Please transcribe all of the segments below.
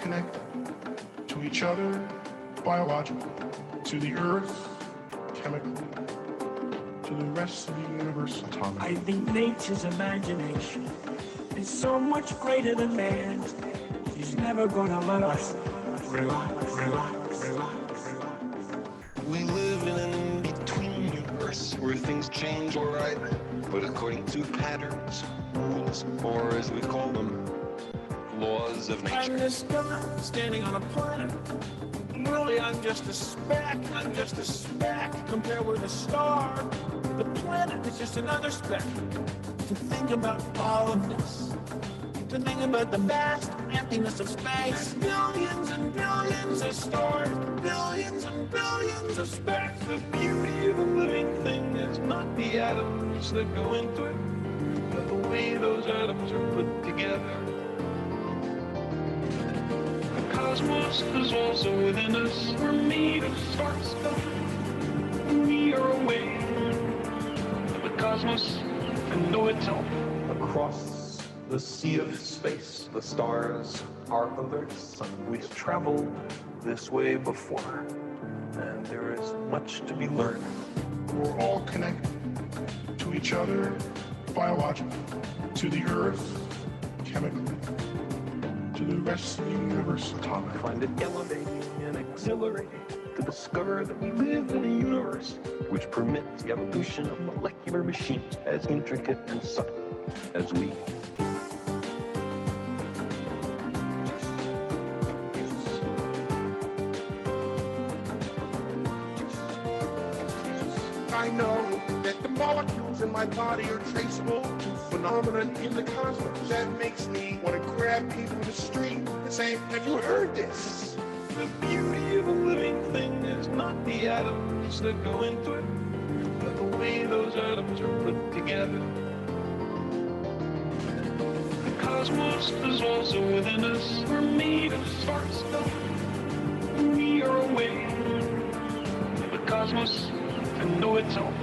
connected to each other biologically, to the earth chemically, to the rest of the universe atomically. I think nature's imagination is so much greater than man's. He's never gonna let us relax. We live in an in-between universe where things change alright, but according to patterns, rules, or as we call them, laws of nature. I'm this guy standing on a planet. Really, I'm just a speck compared with a star. The planet is just another speck. To think about all of this, to think about the vast emptiness of space, billions and billions of stars, billions and billions of specks. The beauty of a living thing is not the atoms that go into it, but the way those atoms are put together. The cosmos is also within us. We're made of spark stuff. We are aware of the cosmos and know itself. Across the sea of space, the stars, our other sun. We've traveled this way before, and there is much to be learned. We're all connected to each other biologically, to the earth chemically, to the rest of the universe atomically. I find it elevating and exhilarating to discover that we live in a universe which permits the evolution of molecular machines as intricate and subtle as we. I know that the molecules in my body are traceable to phenomena in the cosmos. That makes me want to grab people in the street and say, have you heard this? The beauty of a living thing is not the atoms that go into it, but the way those atoms are put together. The cosmos is also within us. We're made of spark stuff. We are aware of the cosmos and know itself.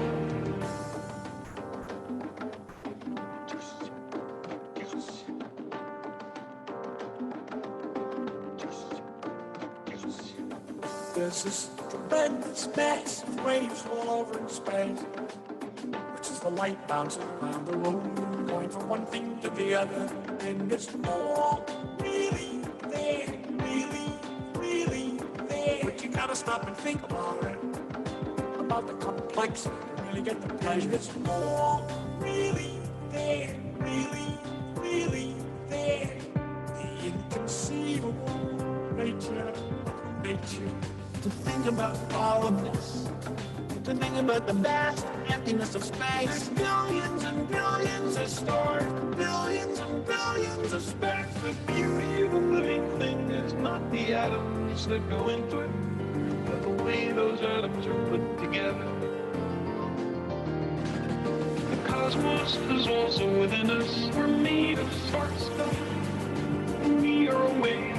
There's this tremendous mass of waves all over in space, which is the light bouncing around the room, going from one thing to the other, and it's all really there, really there. But you gotta stop and think about it, about the complexity to really get the pleasure. It's all really there, really there. The inconceivable nature. To think about all of this, to think about the vast emptiness of space, billions and billions of stars, billions and billions of specks. The beauty of a living thing is not the atoms that go into it, but the way those atoms are put together. The cosmos is also within us. We're made of spark stuff. We are aware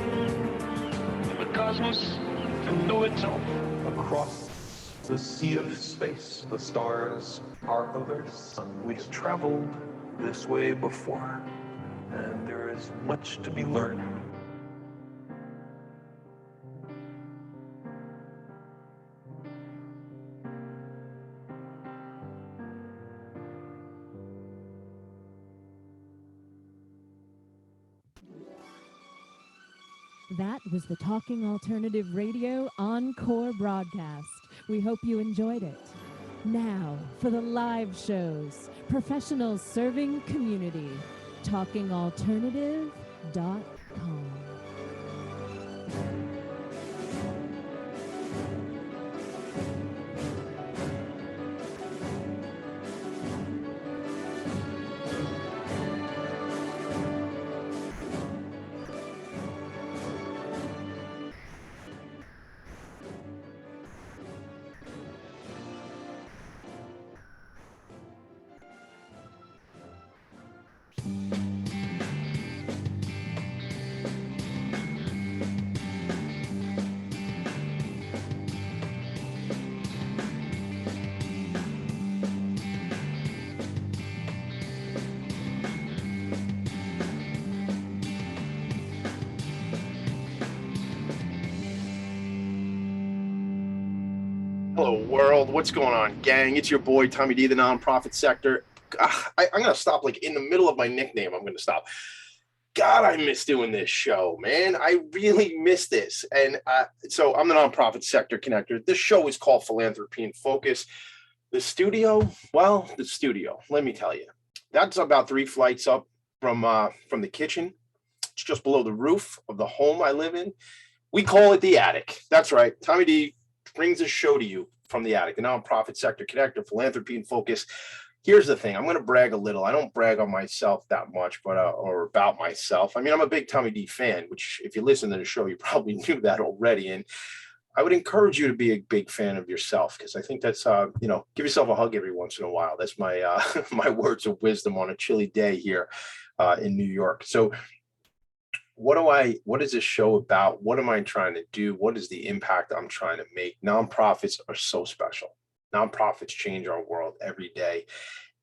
of the cosmos and know itself. Across the sea of space, the stars, our other sun. We've traveled this way before, and there is much to be learned. That was the Talking Alternative Radio Encore broadcast. We hope you enjoyed it. Now, for the live shows, professionals serving community, talkingalternative.com. Hello, world. What's going on, gang? It's your boy, Tommy D, the nonprofit sector. I'm going to stop, like, in the middle of my nickname. I'm going to stop. God, I miss doing this show, man. I really miss this. And so I'm the nonprofit sector connector. This show is called Philanthropy and Phocus. The studio, let me tell you, that's about 3 flights up from the kitchen. It's just below the roof of the home I live in. We call it the attic. That's right. Tommy D brings a show to you from the attic, the nonprofit sector connector, Philanthropy and Phocus. Here's the thing. I'm going to brag a little. I don't brag on myself that much, but or about myself. I mean, I'm a big Tommy D fan, which if you listen to the show, you probably knew that already. And I would encourage you to be a big fan of yourself, because I think that's, give yourself a hug every once in a while. That's my my words of wisdom on a chilly day here in New York. So what is this show about? What am I trying to do? What is the impact I'm trying to make? Nonprofits are so special. Nonprofits change our world every day.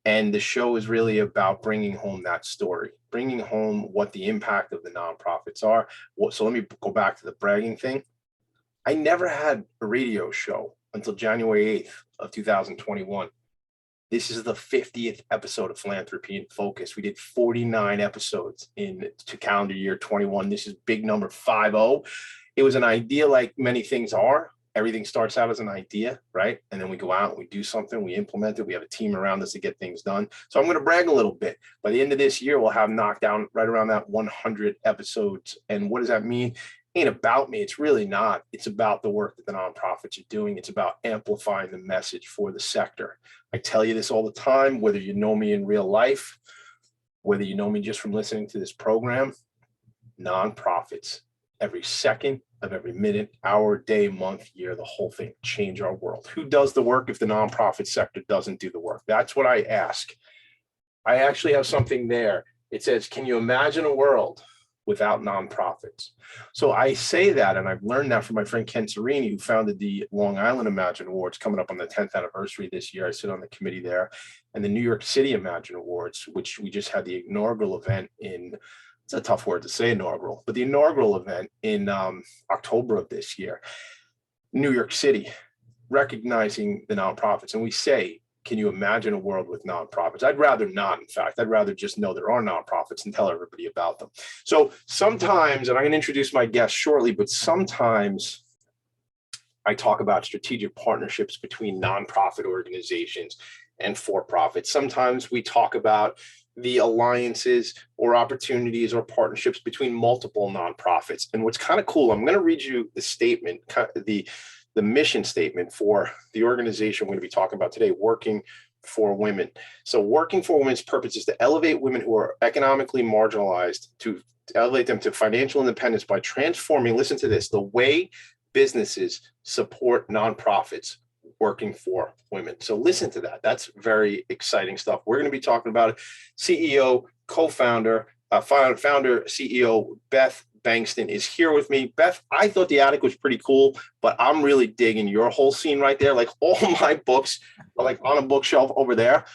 And the show is really about bringing home that story, bringing home what the impact of the nonprofits are. So let me go back to the bragging thing. I never had a radio show until January 8th of 2021. This is the 50th episode of Philanthropy and Phocus. We did 49 episodes to calendar year 21. This is big number 50. It was an idea, like many things are. Everything starts out as an idea, right? And then we go out and we do something, we implement it. We have a team around us to get things done. So I'm going to brag a little bit. By the end of this year, we'll have knocked down right around that 100 episodes. And what does that mean? Ain't about me. It's really not. It's about the work that the nonprofits are doing. It's about amplifying the message for the sector. I tell you this all the time, whether you know me in real life, whether you know me just from listening to this program, nonprofits, every second of every minute, hour, day, month, year, the whole thing, change our world. Who does the work if the nonprofit sector doesn't do the work? That's what I ask. I actually have something there. It says, can you imagine a world without nonprofits? So I say that, and I've learned that from my friend Ken Serini, who founded the Long Island Imagine Awards, coming up on the 10th anniversary this year. I sit on the committee there, and the New York City Imagine Awards, which we just had the inaugural event in, it's a tough word to say inaugural, but the inaugural event in October of this year, New York City, recognizing the nonprofits. And we say, can you imagine a world with nonprofits? I'd rather not, in fact. I'd rather just know there are nonprofits and tell everybody about them. So sometimes, and I'm going to introduce my guest shortly, but sometimes I talk about strategic partnerships between nonprofit organizations and for-profits. Sometimes we talk about the alliances or opportunities or partnerships between multiple nonprofits. And what's kind of cool, I'm going to read you the statement, the mission statement for the organization we're going to be talking about today, Working for Women. So Working for Women's purpose is to elevate women who are economically marginalized, to elevate them to financial independence by transforming, listen to this, the way businesses support nonprofits working for women. So listen to that. That's very exciting stuff. We're going to be talking about it. CEO, co-founder, founder, CEO, Beth Bengtson is here with me. Beth, I thought the attic was pretty cool, but I'm really digging your whole scene right there. Like all my books are like on a bookshelf over there.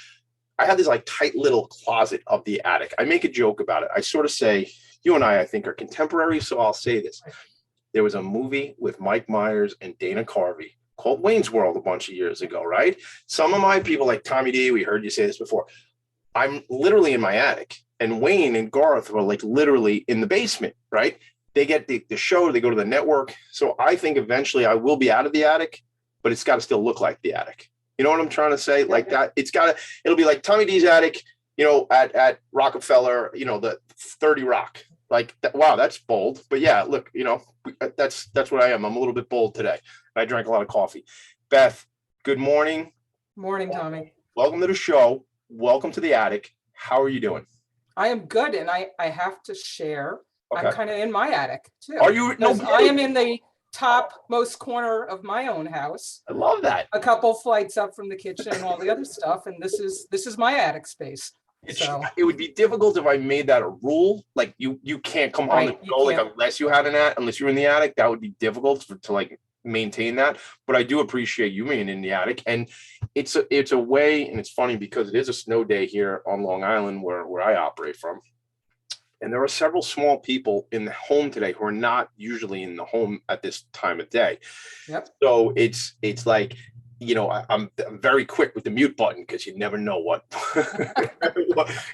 I have this like tight little closet of the attic. I make a joke about it. I sort of say, you and I think, are contemporaries. So I'll say this. There was a movie with Mike Myers and Dana Carvey called Wayne's World a bunch of years ago, right? Some of my people like Tommy D, we heard you say this before. I'm literally in my attic, and Wayne and Garth were like literally in the basement, right? They get the show, they go to the network. So I think eventually I will be out of the attic, but it's got to still look like the attic. You know what I'm trying to say? Like that, it'll be like Tommy D's attic, at Rockefeller, the 30 Rock. Like, wow, that's bold. But yeah, look, that's what I am. I'm a little bit bold today. I drank a lot of coffee. Beth, good morning. Morning, Tommy. Welcome to the show. Welcome to the attic. How are you doing? I am good, and I have to share. Okay. I'm kind of in my attic too. Are you? No, I am in the topmost corner of my own house. I love that. A couple flights up from the kitchen and all the other stuff, and this is my attic space. It would be difficult if I made that a rule. Like you can't come on the show like unless you had unless you're in the attic. That would be difficult to like maintain that. But I do appreciate you being in the attic, and it's a way. And it's funny because it is a snow day here on Long Island where I operate from, and there are several small people in the home today who are not usually in the home at this time of day. Yep. So it's like I'm very quick with the mute button because you never know what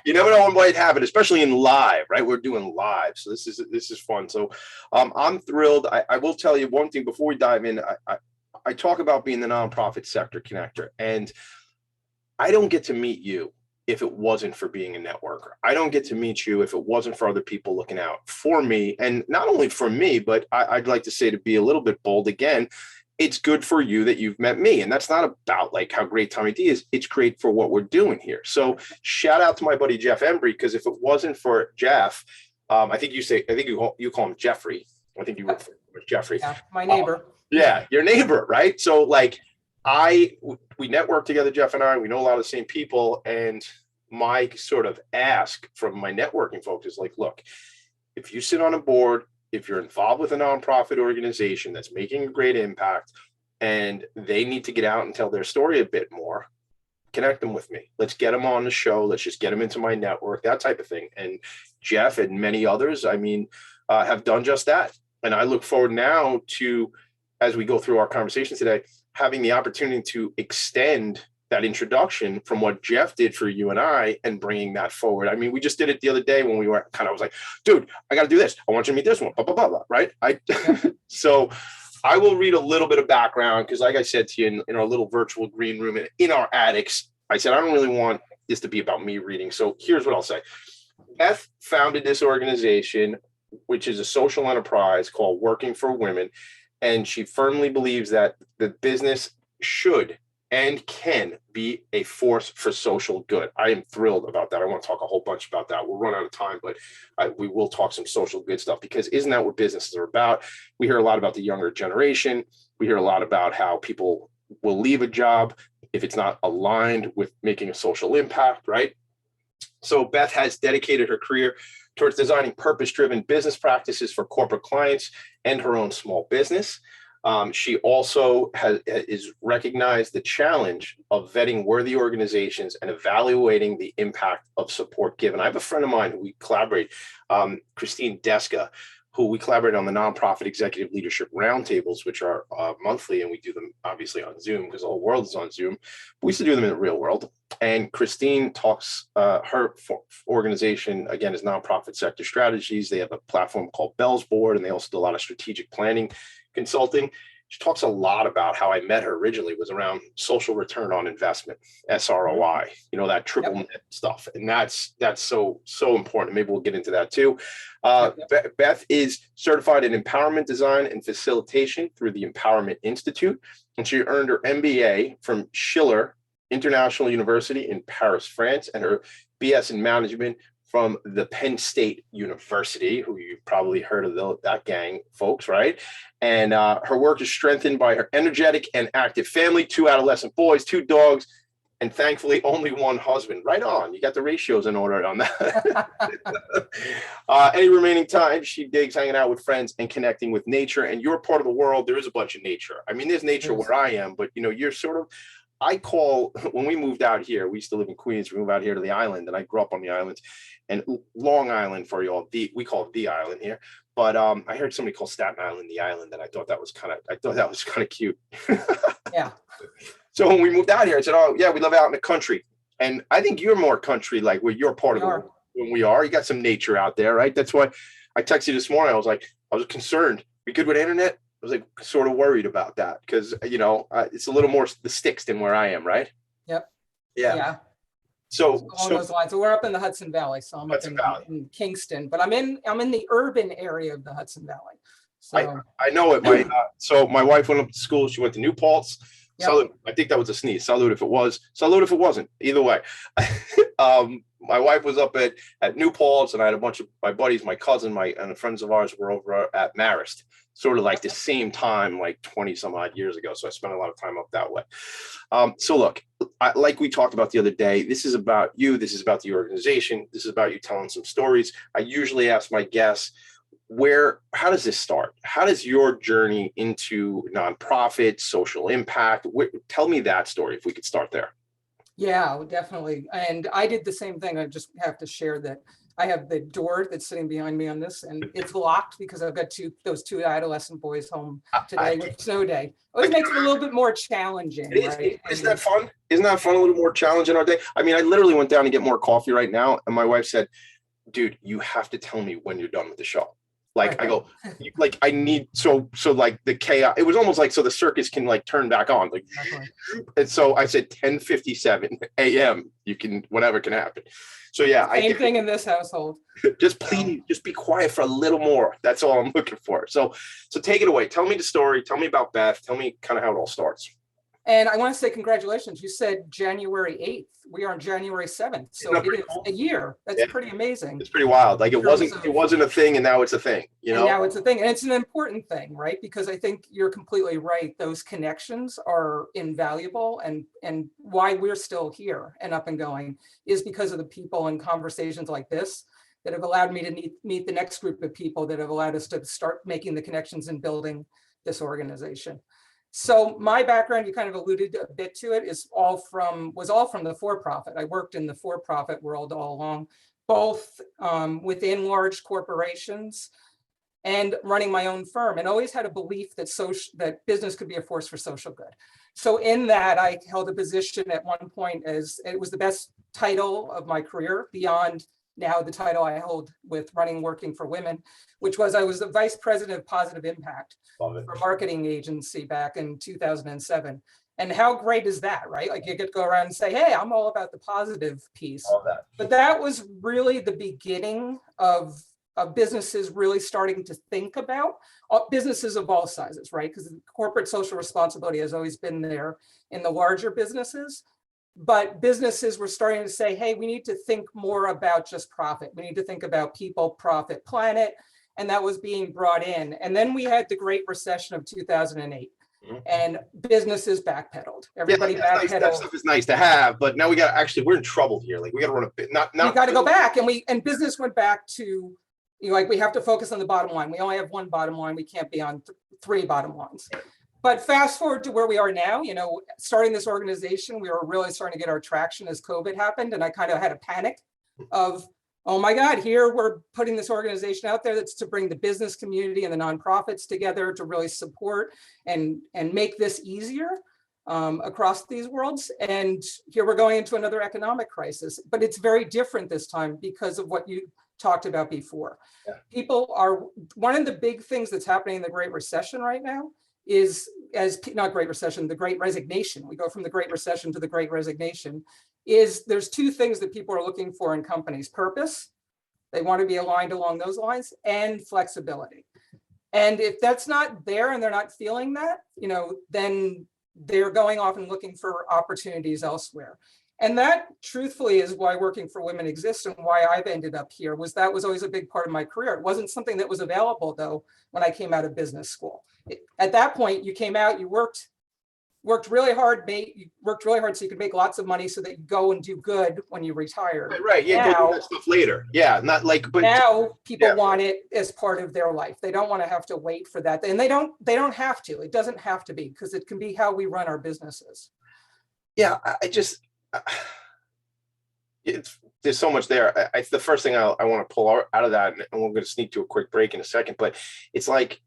you never know what might happen, especially in live, right? We're doing live, so this is fun. So I'm thrilled. I will tell you one thing before we dive in. I talk about being the nonprofit sector connector, and I don't get to meet you if it wasn't for being a networker. I don't get to meet you if it wasn't for other people looking out for me, and not only for me, but I'd like to say, to be a little bit bold again, it's good for you that you've met me. And that's not about like how great Tommy D is. It's great for what we're doing here. So shout out to my buddy, Jeff Embry, because if it wasn't for Jeff, I think you call him Jeffrey. I think you refer to him as Jeffrey. Yeah, my neighbor. Yeah, your neighbor, right? So like we network together, Jeff and I, we know a lot of the same people. And my sort of ask from my networking folks is like, look, if you sit on a board, if you're involved with a nonprofit organization that's making a great impact and they need to get out and tell their story a bit more, connect them with me. Let's get them on the show. Let's just get them into my network, that type of thing. And Jeff and many others, have done just that. And I look forward now to, as we go through our conversation today, having the opportunity to extend that introduction from what Jeff did for you and I and bringing that forward. I mean, we just did it the other day when we were I was like, dude, I got to do this. I want you to meet this one, blah, blah, blah, blah, right? So I will read a little bit of background because like I said to you in our little virtual green room in our attics, I said, I don't really want this to be about me reading. So here's what I'll say. Beth founded this organization, which is a social enterprise called Working for Women. And she firmly believes that the business should and can be a force for social good. I am thrilled about that. I want to talk a whole bunch about that. We'll run out of time, but we will talk some social good stuff because isn't that what businesses are about? We hear a lot about the younger generation. We hear a lot about how people will leave a job if it's not aligned with making a social impact, right? So Beth has dedicated her career towards designing purpose-driven business practices for corporate clients and her own small business. She also is recognized the challenge of vetting worthy organizations and evaluating the impact of support given. I have a friend of mine who we collaborate, Christine Deska, who we collaborate on the nonprofit executive leadership roundtables, which are monthly, and we do them obviously on Zoom because the whole world is on Zoom. But we used to do them in the real world. And Christine talks, her organization, again, is Nonprofit Sector Strategies. They have a platform called Bell's Board, and they also do a lot of strategic planning consulting. She talks a lot about how I met her originally was around social return on investment, SROI, that triple net stuff. And that's so important. Maybe we'll get into that too. Beth is certified in empowerment design and facilitation through the Empowerment Institute. And she earned her MBA from Schiller International University in Paris, France, and her BS in management from the Penn State University, who you've probably heard of that gang, folks, right? And her work is strengthened by her energetic and active family, 2 adolescent boys, 2 dogs, and thankfully only 1 husband. Right on. You got the ratios in order on that. Any remaining time, she digs hanging out with friends and connecting with nature. And your part of the world, there is a bunch of nature. I mean, there's nature where I am, but you're sort of, when we moved out here, we used to live in Queens, we moved out here to the island, and I grew up on the island. And Long Island for you all, we call it the island here. But I heard somebody call Staten Island the island, and I thought that was kind of cute. Yeah. So when we moved out here, I said, "Oh yeah, we live out in the country." And I think you're more country, like where you're part of the world than we are. You got some nature out there, right? That's why I texted you this morning. I was concerned. We good with internet? I was like sort of worried about that because it's a little more the sticks than where I am, right? Yep. Yeah. So along those lines. So we're up in the Hudson Valley. So I'm up in Kingston, but I'm in the urban area of the Hudson Valley. So I know it. So my wife went up to school. She went to New Paltz. Yep. Salute. I think that was a sneeze. Salute if it was. Salute if it wasn't. Either way. My wife was up at New Paltz, and I had a bunch of my buddies, my cousin, and friends of ours were over at Marist, sort of like the same time, like 20 some odd years ago. So I spent a lot of time up that way. So look, like we talked about the other day, this is about you. This is about the organization. This is about you telling some stories. I usually ask my guests, how does this start? How does your journey into nonprofit, social impact? Tell me that story if we could start there. Yeah, definitely. And I did the same thing. I just have to share that I have the door that's sitting behind me on this, and it's locked because I've got those two adolescent boys home today with snow day. Always makes it a little bit more challenging, right? Isn't that fun? Isn't that fun? A little more challenging our day. I mean, I literally went down to get more coffee right now, and my wife said, "Dude, you have to tell me when you're done with the show." Like I go, like I need so like the chaos. It was almost like so the circus can like turn back on. Like, and so I said 10:57 a.m. You can whatever can happen. So yeah, same thing in this household. Just please, just be quiet for a little more. That's all I'm looking for. So take it away. Tell me the story. Tell me about Beth. Tell me kind of how it all starts. And I want to say congratulations. You said January 8th. We are on January 7th. So it is a year. That's pretty amazing. It's pretty wild. Like it wasn't a thing and now it's a thing, you know? And now it's a thing. And it's an important thing, right? Because I think you're completely right. Those connections are invaluable. And why we're still here and up and going is because of the people and conversations like this that have allowed me to meet the next group of people that have allowed us to start making the connections and building this organization. So my background, you kind of alluded a bit to it, was all from the for-profit. I worked in the for-profit world all along, both within large corporations and running my own firm, and always had a belief that business could be a force for social good. So in that, I held a position at one point as it was the best title of my career beyond now the title I hold with working for women, which was I was the vice president of positive impact for a marketing agency back in 2007. And how great is that, right? Like you get to go around and say, hey, I'm all about the positive piece. But that was really the beginning of businesses really starting to think about businesses of all sizes, right? Because corporate social responsibility has always been there in the larger businesses. But businesses were starting to say, hey, we need to think more about just profit. We need to think about people, profit, planet. And that was being brought in. And then we had the Great Recession of 2008 and businesses backpedaled. Everybody backpedaled. That stuff is nice to have, but now we're in trouble here. Like we got to run a bit, not. We got to go back and business went back to, like we have to focus on the bottom line. We only have one bottom line. We can't be on three bottom lines. But fast forward to where we are now, starting this organization, we were really starting to get our traction as COVID happened. And I kind of had a panic of, oh my God, here we're putting this organization out there that's to bring the business community and the nonprofits together to really support and make this easier across these worlds. And here we're going into another economic crisis, but it's very different this time because of what you talked about before. Yeah. One of the big things that's happening in the Great Recession right now is not Great Recession, the Great Resignation. We go from the Great Recession to the Great Resignation. There's two things that people are looking for in companies: purpose, they want to be aligned along those lines, and flexibility. And if that's not there and they're not feeling that, then they're going off and looking for opportunities elsewhere. And that truthfully is why Working for Women exists and why I've ended up here. That was always a big part of my career. It wasn't something that was available though when I came out of business school. At that point, you came out, you worked really hard, so you could make lots of money so that you go and do good when you retire. Right. Yeah. Now, go do that stuff later. Yeah. Not like, but now people want it as part of their life. They don't want to have to wait for that. And they don't have to. It doesn't have to be, because it can be how we run our businesses. Yeah. There's so much there. The first thing I want to pull out of that, and we're going to sneak to a quick break in a second, but it's like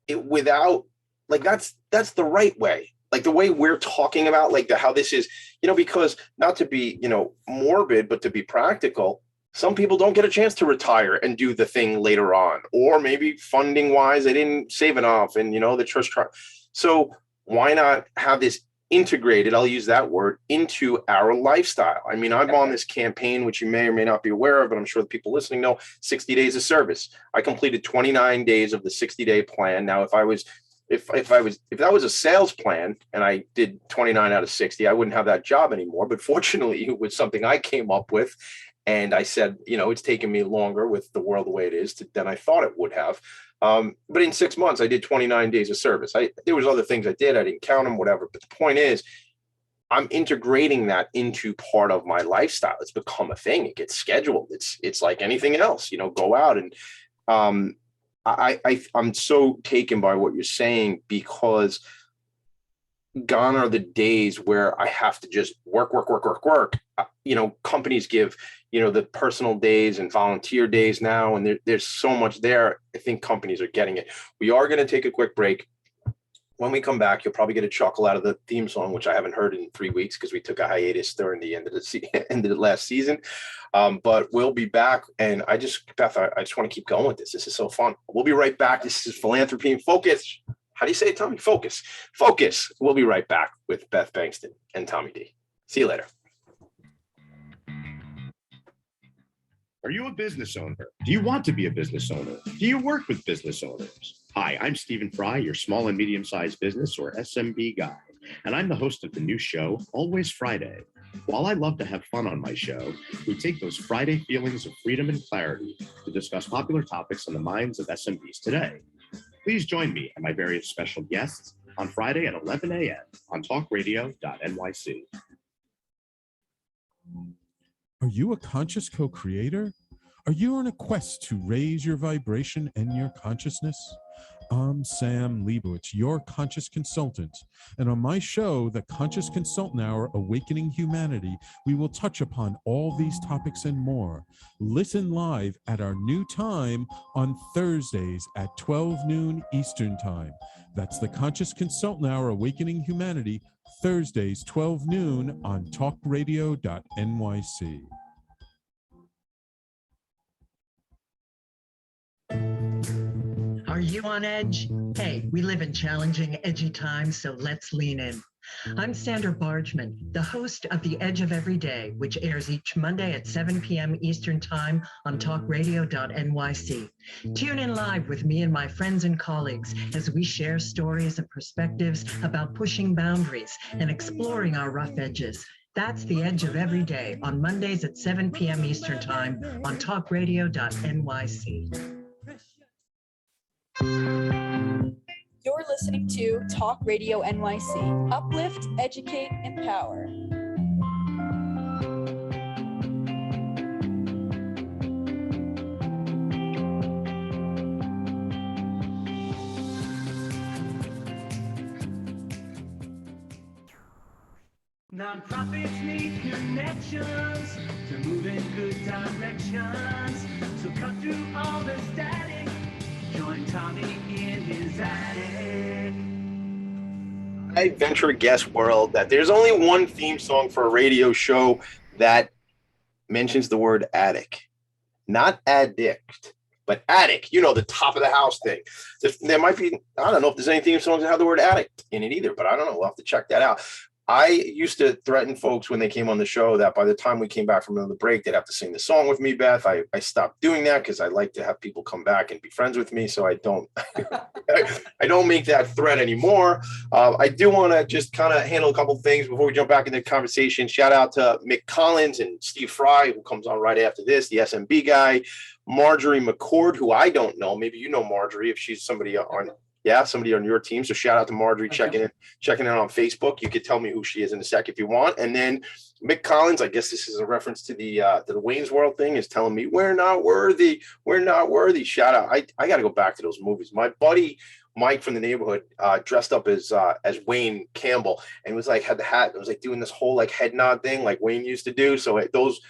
that's the right way. Like the way we're talking about, like how this is, because not to be, morbid, but to be practical, some people don't get a chance to retire and do the thing later on, or maybe funding wise, they didn't save enough and, the trust. So why not have this integrated, I'll use that word, into our lifestyle? I mean, I'm on this campaign, which you may or may not be aware of, but I'm sure the people listening know, 60 days of service. I completed 29 days of the 60-day plan. Now, if that was a sales plan and I did 29 out of 60, I wouldn't have that job anymore. But fortunately, it was something I came up with. And I said, it's taken me longer with the world the way it is than I thought it would have. But in 6 months, I did 29 days of service. There was other things I did. I didn't count them, whatever. But the point is, I'm integrating that into part of my lifestyle. It's become a thing. It gets scheduled. It's like anything else, go out. And I'm so taken by what you're saying, because gone are the days where I have to just work, work, work, work, work. Companies give, the personal days and volunteer days now, and there's so much there. I think companies are getting it. We are going to take a quick break. When we come back, you'll probably get a chuckle out of the theme song, which I haven't heard in 3 weeks because we took a hiatus during the end of the last season. But we'll be back. And Beth, I just want to keep going with this. This is so fun. We'll be right back. This is Philanthropy and Focus. How do you say it, Tommy? Focus. Focus. We'll be right back with Beth Bengtson and Tommy D. See you later. Are you a business owner? Do you want to be a business owner? Do you work with business owners? Hi, I'm Stephen Fry, your small and medium-sized business or SMB guy, and I'm the host of the new show, Always Friday. While I love to have fun on my show, we take those Friday feelings of freedom and clarity to discuss popular topics on the minds of SMBs today. Please join me and my various special guests on Friday at 11 a.m. on talkradio.nyc. Are you a conscious co-creator? Are you on a quest to raise your vibration and your consciousness? I'm Sam Leibowitz, your conscious consultant. And on my show, The Conscious Consultant Hour, Awakening Humanity, we will touch upon all these topics and more. Listen live at our new time on Thursdays at 12 noon Eastern Time. That's The Conscious Consultant Hour, Awakening Humanity, Thursdays, 12 noon on talkradio.nyc. Are you on edge? Hey, we live in challenging, edgy times, so let's lean in. I'm Sandra Bargman, the host of The Edge of Every Day, which airs each Monday at 7 p.m. Eastern Time on talkradio.nyc. Tune in live with me and my friends and colleagues as we share stories and perspectives about pushing boundaries and exploring our rough edges. That's The Edge of Every Day on Mondays at 7 p.m. Eastern Time on talkradio.nyc. You're listening to Talk Radio NYC. Uplift, educate, empower. Nonprofits need connections to move in good directions. So cut through all the static. Join Tommy in his attic. I venture a guess world that there's only one theme song for a radio show that mentions the word attic. Not addict, but attic. The top of the house thing. There might be, I don't know if there's any theme songs that have the word addict in it either, but I don't know. We'll have to check that out. I used to threaten folks when they came on the show that by the time we came back from the break, they'd have to sing the song with me, Beth. I stopped doing that because I like to have people come back and be friends with me. So I don't make that threat anymore. I do want to just kind of handle a couple of things before we jump back into the conversation. Shout out to Mick Collins and Steve Fry, who comes on right after this, the SMB guy, Marjorie McCord, who I don't know. Maybe you know Marjorie if she's somebody on your team. So shout out to Marjorie checking in on Facebook. You could tell me who she is in a sec if you want. And then Mick Collins, I guess this is a reference to the Wayne's World thing, is telling me we're not worthy. Shout out. I got to go back to those movies. My buddy Mike from the neighborhood dressed up as Wayne Campbell and was like, had the hat. It was like doing this whole like head nod thing like Wayne used to do. So those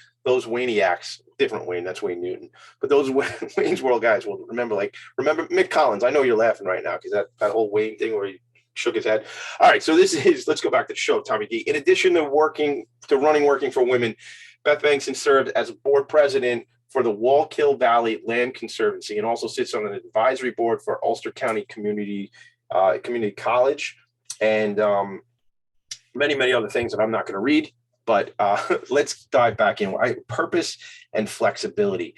Wayniacs, different Wayne, that's Wayne Newton, but those Wayne's World guys will remember Mick Collins. I know you're laughing right now because that whole Wayne thing where he shook his head. All right, so let's go back to the show, Tommy D. In addition to working for women, Beth Bengtson served as board president for the Wallkill Valley Land Conservancy and also sits on an advisory board for Ulster County Community College and many, many other things that I'm not going to read. But let's dive back in. Purpose and flexibility.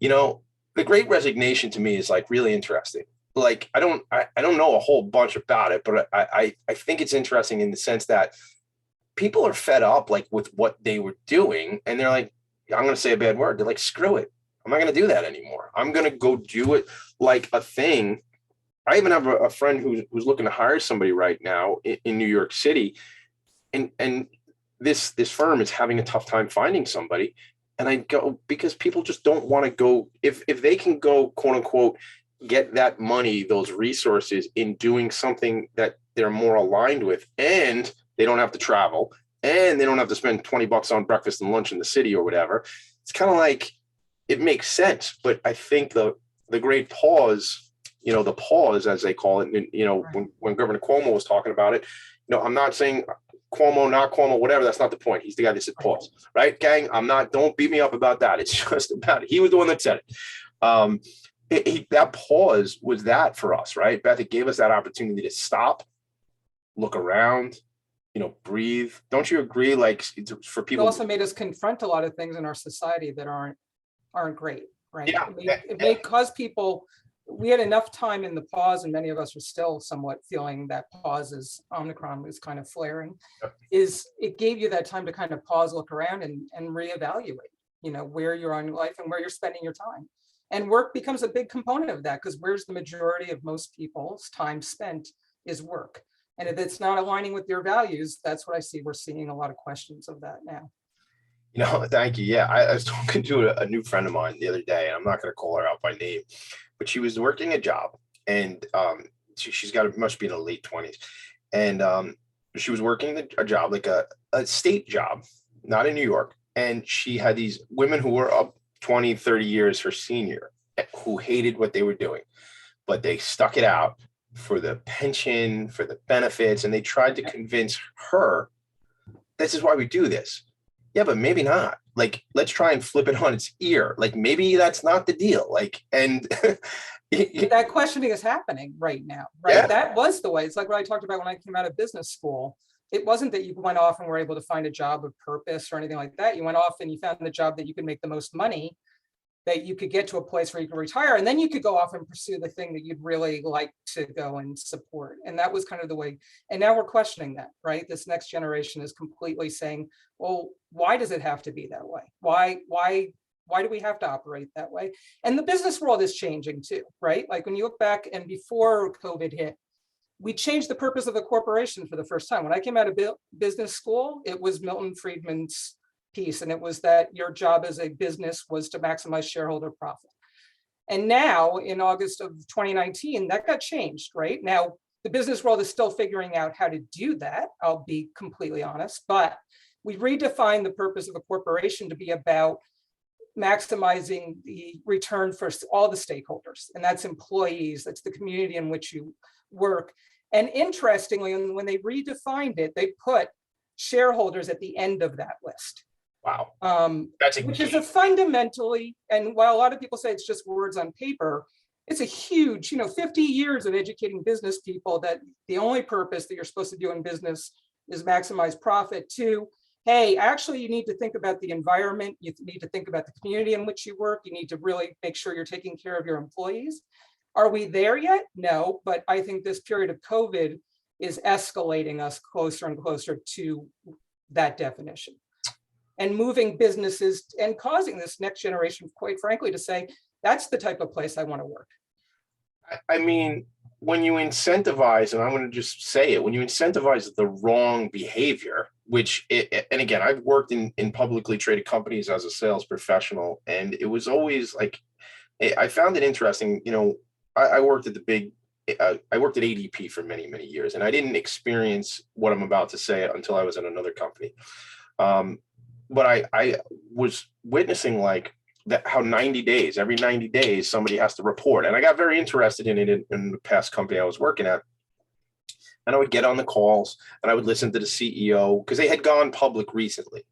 The Great Resignation to me is like really interesting. Like I don't know a whole bunch about it, but I think it's interesting in the sense that people are fed up like with what they were doing, and they're like, I'm going to say a bad word. They're like, screw it. I'm not going to do that anymore. I'm going to go do it like a thing. I even have a friend who's looking to hire somebody right now in New York City, and this firm is having a tough time finding somebody. And I go, because people just don't want to go, if they can go, quote unquote, get that money, those resources in doing something that they're more aligned with, and they don't have to travel, and they don't have to spend $20 on breakfast and lunch in the city or whatever. It's kind of like, it makes sense. But I think the great pause, the pause, as they call it, and, when Governor Cuomo was talking about it, I'm not saying Cuomo, not Cuomo, whatever. That's not the point. He's the guy that said pause, right, gang? Don't beat me up about that. It's just about it. He was the one that said it. That pause was that for us, right, Beth? It gave us that opportunity to stop, look around, breathe. Don't you agree? Like, for people, It also made us confront a lot of things in our society that aren't great, right? Yeah. It may cause people. We had enough time in the pause, and many of us are still somewhat feeling that pause as Omicron was kind of flaring. It gave you that time to kind of pause, look around, and reevaluate, where you're on your life and where you're spending your time. And work becomes a big component of that, because where's the majority of most people's time spent is work. And if it's not aligning with your values, that's what I see. We're seeing a lot of questions of that now. Thank you. Yeah, I was talking to a new friend of mine the other day, and I'm not going to call her out by name, but she was working a job, and she's must be in her late 20s, and she was working a job, like a state job, not in New York, and she had these women who were up 20, 30 years her senior, who hated what they were doing, but they stuck it out for the pension, for the benefits, and they tried to convince her, this is why we do this. Yeah, but maybe not. Like, let's try and flip it on its ear. Like, maybe that's not the deal. Like, and that questioning is happening right now, right? Yeah. That was the way. It's like what I talked about when I came out of business school. It wasn't that you went off and were able to find a job of purpose or anything like that. You went off and you found the job that you could make the most money, that you could get to a place where you could retire, and then you could go off and pursue the thing that you'd really like to go and support. And that was kind of the way. And now we're questioning that, right? This next generation is completely saying, well, why does it have to be that way? Why do we have to operate that way? And the business world is changing too, right? Like when you look back, and before COVID hit, we changed the purpose of a corporation for the first time. When I came out of business school, it was Milton Friedman's piece, and it was that your job as a business was to maximize shareholder profit. And now in August of 2019, that got changed, right? Now the business world is still figuring out how to do that, I'll be completely honest, but we redefined the purpose of a corporation to be about maximizing the return for all the stakeholders, and that's employees, that's the community in which you work. And interestingly, when they redefined it, they put shareholders at the end of that list. Wow. Which is a fundamentally, and while a lot of people say it's just words on paper, it's a huge, 50 years of educating business people that the only purpose that you're supposed to do in business is maximize profit, to, hey, actually, you need to think about the environment. You need to think about the community in which you work. You need to really make sure you're taking care of your employees. Are we there yet? No, but I think this period of COVID is escalating us closer and closer to that definition, and moving businesses and causing this next generation, quite frankly, to say, that's the type of place I want to work. I mean, when you incentivize, and I'm going to just say it, when you incentivize the wrong behavior, and again, I've worked in publicly traded companies as a sales professional, and it was always like, I found it interesting. I worked at I worked at ADP for many, many years, and I didn't experience what I'm about to say until I was at another company. But I was witnessing like that, how every 90 days, somebody has to report. And I got very interested in it in the past company I was working at. And I would get on the calls and I would listen to the CEO, because they had gone public recently,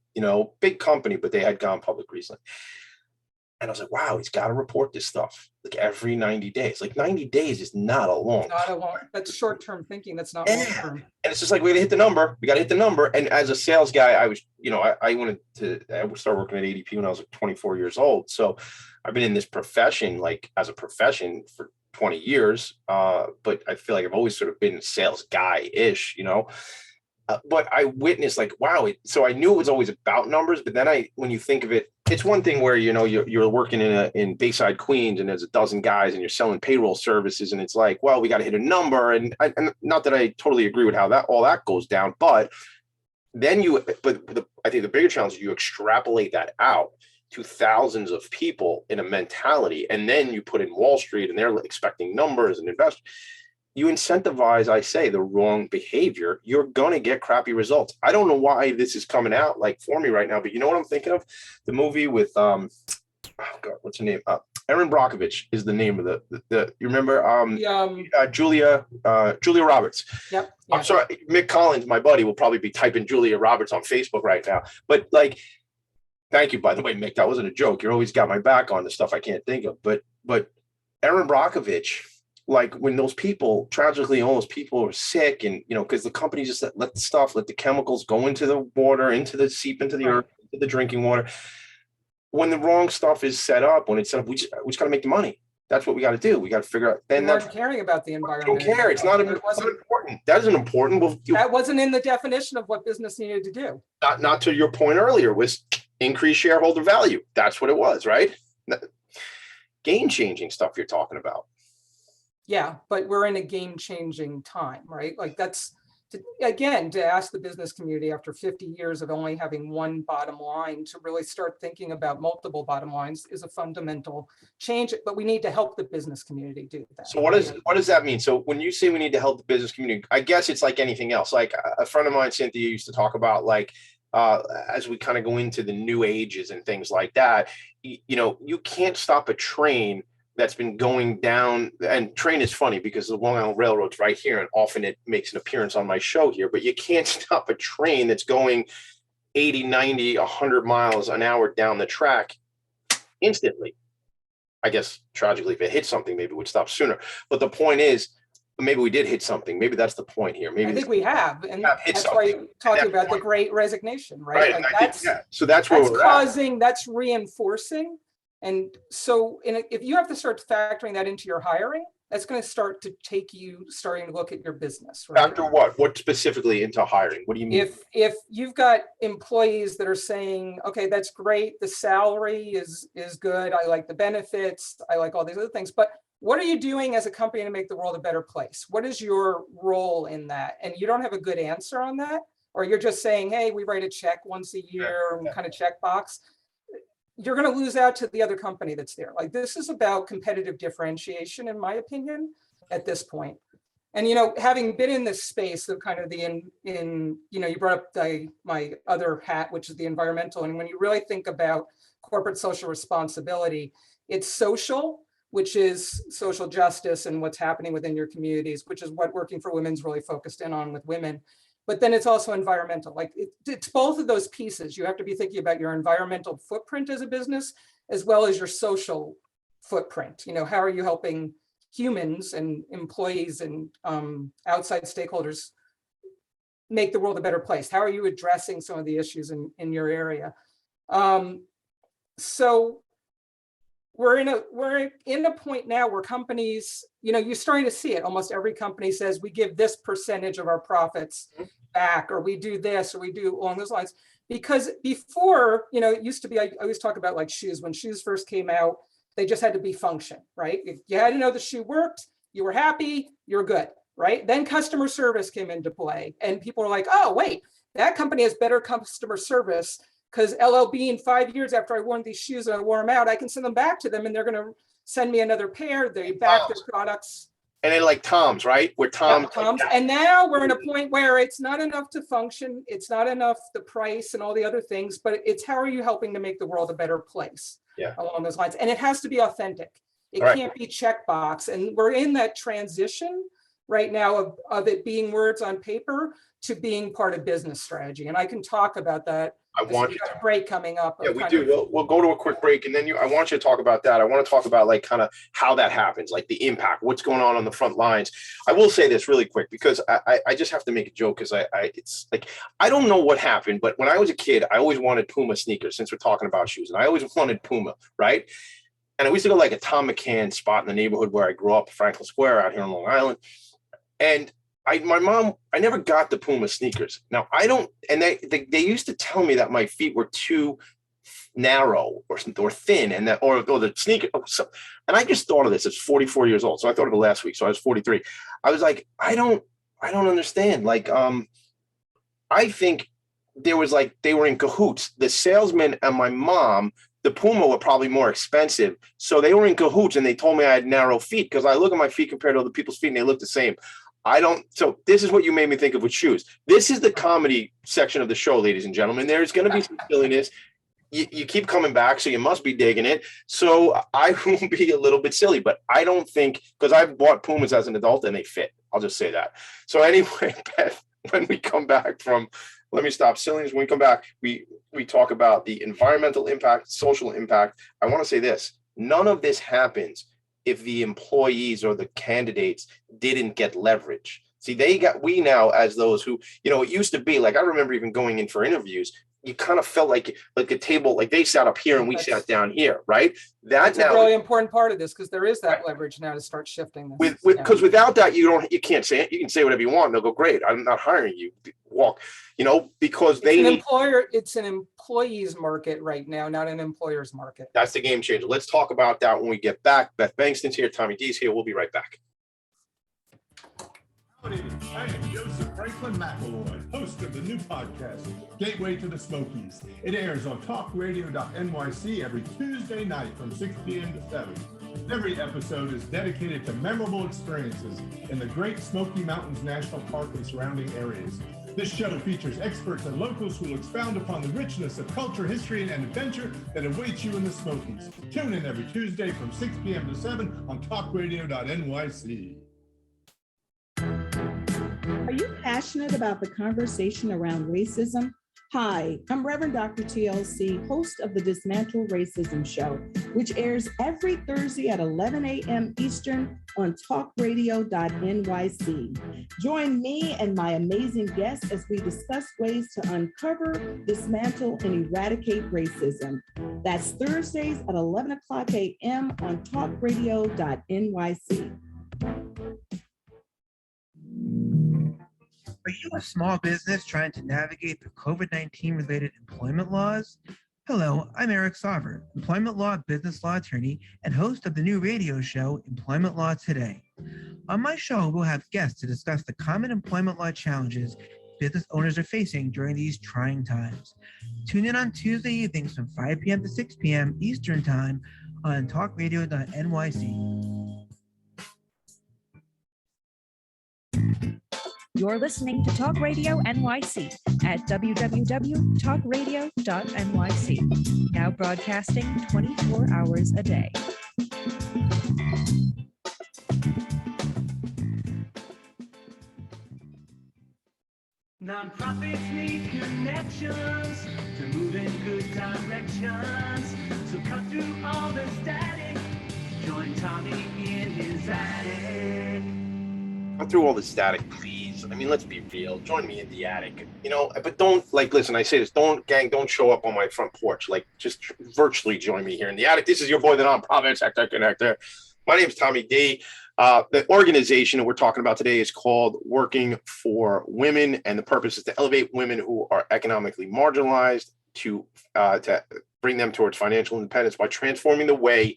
big company, but they had gone public recently. And I was like, wow, he's got to report this stuff like every 90 days. Like 90 days is not a long time. That's short-term thinking. That's not long-term. And it's just like, we got to hit the number. We got to hit the number. And as a sales guy, I was, I started working at ADP when I was like 24 years old. So I've been in this profession, like as a profession, for 20 years. But I feel like I've always sort of been a sales guy-ish, but I witnessed like, wow. So I knew it was always about numbers, but then when you think of it, it's one thing where, you're working in Bayside, Queens, and there's a dozen guys and you're selling payroll services. And it's like, well, we got to hit a number. And not that I totally agree with how all that goes down, but then I think the bigger challenge is you extrapolate that out to thousands of people in a mentality. And then you put in Wall Street and they're expecting numbers and investors. you incentivize, I say, the wrong behavior, you're going to get crappy results. I don't know why this is coming out like for me right now, but you know what I'm thinking of? The movie with, oh God, what's her name? Erin Brockovich is the name of the you remember, Julia Roberts. Yep. I'm sorry, Mick Collins, my buddy, will probably be typing Julia Roberts on Facebook right now. But like, thank you, by the way, Mick. That wasn't a joke. You're always got my back on the stuff I can't think of. But Erin Brockovich, like when those people, tragically, all those people are sick, and because the company just let the chemicals go into the water, seep into the earth, into the drinking water. When the wrong stuff is set up, when it's set up, we just got to make the money. That's what we got to do. We got to figure out. Then not caring about the environment. Don't care. It's not important. That isn't important. Well, that wasn't in the definition of what business needed to do. Not to your point earlier, was increase shareholder value. That's what it was, right? Game-changing stuff you're talking about. Yeah, but we're in a game-changing time, right? Like that's, to ask the business community after 50 years of only having one bottom line to really start thinking about multiple bottom lines is a fundamental change, but we need to help the business community do that. So what does that mean? So when you say we need to help the business community, I guess it's like anything else. Like a friend of mine, Cynthia, used to talk about like, as we kind of go into the new ages and things like that, you can't stop a train that's been going down, and train is funny because the Long Island Railroad's right here, and often it makes an appearance on my show here, but you can't stop a train that's going 80, 90, 100 miles an hour down the track instantly. I guess tragically, if it hit something, maybe it would stop sooner. But the point is, maybe we did hit something. Maybe that's the point here. Maybe I think we have, and that's why you're talking about the Great Resignation, right? Like that's, so that's where we're causing, that's reinforcing. And so if you have to start factoring that into your hiring, that's going to start to take you starting to look at your business, right? Factor what? What specifically into hiring? What do you mean? If you've got employees that are saying, okay, that's great, the salary is good, I like the benefits, I like all these other things, but what are you doing as a company to make the world a better place? What is your role in that? And you don't have a good answer on that, or you're just saying, hey, we write a check once a year, kind of check box. You're going to lose out to the other company that's there. Like this is about competitive differentiation, in my opinion, at this point. And, having been in this space of kind of you brought up my other hat, which is the environmental. And when you really think about corporate social responsibility, it's social, which is social justice and what's happening within your communities, which is what Working for Women's really focused in on with women. But then it's also environmental. Like it's both of those pieces. You have to be thinking about your environmental footprint as a business, as well as your social footprint. How are you helping humans and employees and outside stakeholders make the world a better place? How are you addressing some of the issues in your area? So we're in a point now where companies, you're starting to see it. Almost every company says we give this percentage of our profits back, or we do this, or we do along those lines. Because before, it used to be, I always talk about like shoes. When shoes first came out, they just had to be function, right? You had to know the shoe worked, you were happy, you're good, right? Then customer service came into play, and people were like, oh, wait, that company has better customer service, because LL Bean, 5 years after I wore these shoes and I wore them out, I can send them back to them and they're going to send me another pair. They back their products. And then like Tom's, right? Where Tom's. Yeah, Tom's. And now we're in a point where it's not enough to function. It's not enough the price and all the other things, but it's how are you helping to make the world a better place along those lines? And it has to be authentic. It can't be checkbox. And we're in that transition right now of it being words on paper to being part of business strategy. And I can talk about that. I want you to a break coming up. Yeah, we do. We'll go to a quick break, and then I want you to talk about that. I want to talk about like kind of how that happens, like the impact, what's going on the front lines. I will say this really quick because I just have to make a joke because it's like I don't know what happened, but when I was a kid, I always wanted Puma sneakers. Since we're talking about shoes, and I always wanted Puma, right? And I used to go like a Tom McCann spot in the neighborhood where I grew up, Franklin Square out here on Long Island, and my mom, I never got the Puma sneakers. Now I don't, and they used to tell me that my feet were too narrow or thin, and that or the sneaker. And I just thought of this. It's 44 years old, so I thought of it last week. So I was 43. I was like, I don't understand. Like, I think there was like they were in cahoots. The salesman and my mom the Puma were probably more expensive. So they were in cahoots, and they told me I had narrow feet because I look at my feet compared to other people's feet and they look the same. So this is what you made me think of with shoes. This is the comedy section of the show, ladies and gentlemen. There's going to be some silliness. You keep coming back, so you must be digging it. So I will be a little bit silly, but I don't think, because I've bought Pumas as an adult and they fit. I'll just say that. So anyway, Beth, when we come back from, let me stop silliness. When we come back, we talk about the environmental impact, social impact. I want to say this. None of this happens if the employees or the candidates didn't get leverage. See, we now, as those who, it used to be like, I remember even going in for interviews, you kind of felt like a table, like they sat up here and we sat down here, right? That's a really important part of this, because there is that leverage now to start shifting this. Because without that, you can't say it. You can say whatever you want. And they'll go, great, I'm not hiring you. Walk, because it's an employee's market right now, not an employer's market. That's the game changer. Let's talk about that when we get back. Beth Bengtson's here, Tommy D's here. We'll be right back. I am Joseph Franklin McElroy, host of the new podcast, Gateway to the Smokies. It airs on talkradio.nyc every Tuesday night from 6 p.m. to 7. Every episode is dedicated to memorable experiences in the Great Smoky Mountains National Park and surrounding areas. This show features experts and locals who will expound upon the richness of culture, history, and adventure that awaits you in the Smokies. Tune in every Tuesday from 6 p.m. to 7 on talkradio.nyc. Are you passionate about the conversation around racism? Hi, I'm Reverend Dr. TLC, host of the Dismantle Racism Show, which airs every Thursday at 11 a.m. Eastern on talkradio.nyc. Join me and my amazing guests as we discuss ways to uncover, dismantle, and eradicate racism. That's Thursdays at 11 o'clock a.m. on talkradio.nyc. Are you a small business trying to navigate the COVID-19 related employment laws? Hello, I'm Eric Sauver, employment law, business law attorney, and host of the new radio show, Employment Law Today. On my show, we'll have guests to discuss the common employment law challenges business owners are facing during these trying times. Tune in on Tuesday evenings from 5 p.m. to 6 p.m. Eastern Time on talkradio.nyc. You're listening to Talk Radio NYC at www.talkradio.nyc, now broadcasting 24 hours a day. Nonprofits need connections to move in good directions. So cut through all the static. Join Tommy in his attic. Cut through all the static, please. I mean, let's be real. Join me in the attic, but don't, listen, I say this, don't show up on my front porch. Just virtually join me here in the attic. This is your boy, the nonprofit sector connector. My name is Tommy D. The organization that we're talking about today is called Working for Women, and the purpose is to elevate women who are economically marginalized to bring them towards financial independence by transforming the way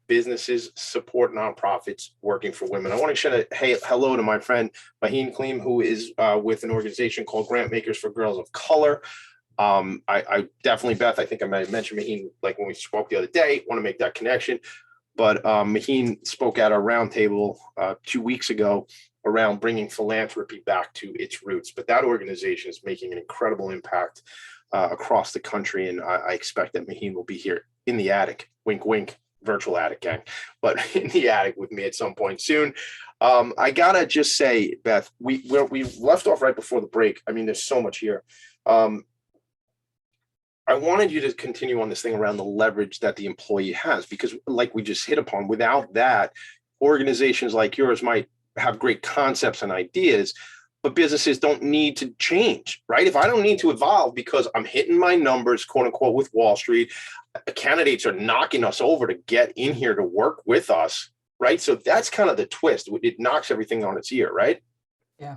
businesses support nonprofits working for women. I want to say hello to my friend Maheen Kleem, who is with an organization called Grant Makers for Girls of Color. I definitely, Beth, I think I might have mentioned Maheen when we spoke the other day. Want to make that connection. But Maheen spoke at our roundtable 2 weeks ago around bringing philanthropy back to its roots. But that organization is making an incredible impact across the country, and I expect that Maheen will be here in the attic, wink, wink, virtual attic gang, but in the attic with me at some point soon. I gotta just say, Beth, we left off right before the break. I mean, there's so much here. I wanted you to continue on this thing around the leverage that the employee has, because like we just hit upon, without that, organizations like yours might have great concepts and ideas, but businesses don't need to change, right? If I don't need to evolve because I'm hitting my numbers, quote unquote, with Wall Street, candidates are knocking us over to get in here to work with us, right? So that's kind of the twist. It knocks everything on its ear, right? Yeah.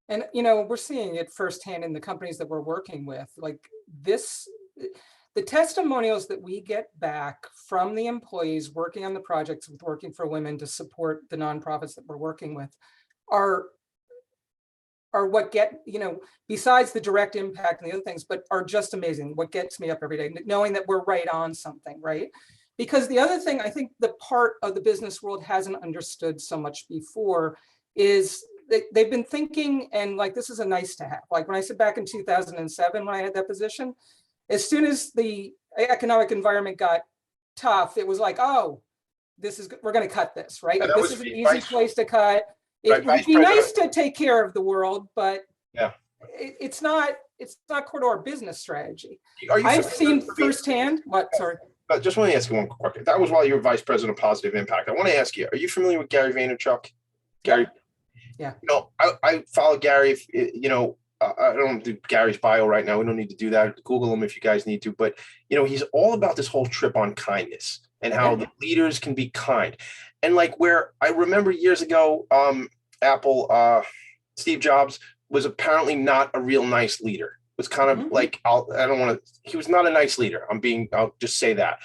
And, we're seeing it firsthand in the companies that we're working with. The testimonials that we get back from the employees working on the projects with Working for Women to support the nonprofits that we're working with are are what get, besides the direct impact and the other things, but are just amazing. What gets me up every day, knowing that we're right on something, right? Because the other thing I think the part of the business world hasn't understood so much before is they've been thinking, and like, this is a nice to have. Like when I said back in 2007, when I had that position, as soon as the economic environment got tough, it was like, oh, we're going to cut this, right? Like, this is an easy place to cut. It would be nice to take care of the world, but it's not core to our business strategy. I've seen firsthand Sorry. I just want to ask you one quick. That was while you were vice president of positive impact. I want to ask you, are you familiar with Gary Vaynerchuk? Gary? Yeah. I follow Gary. I don't do Gary's bio right now. We don't need to do that. Google him if you guys need to. But, he's all about this whole trip on kindness and how the leaders can be kind. And like where I remember years ago, Apple, Steve Jobs was apparently not a real nice leader. Was kind of like, he was not a nice leader. I'll just say that.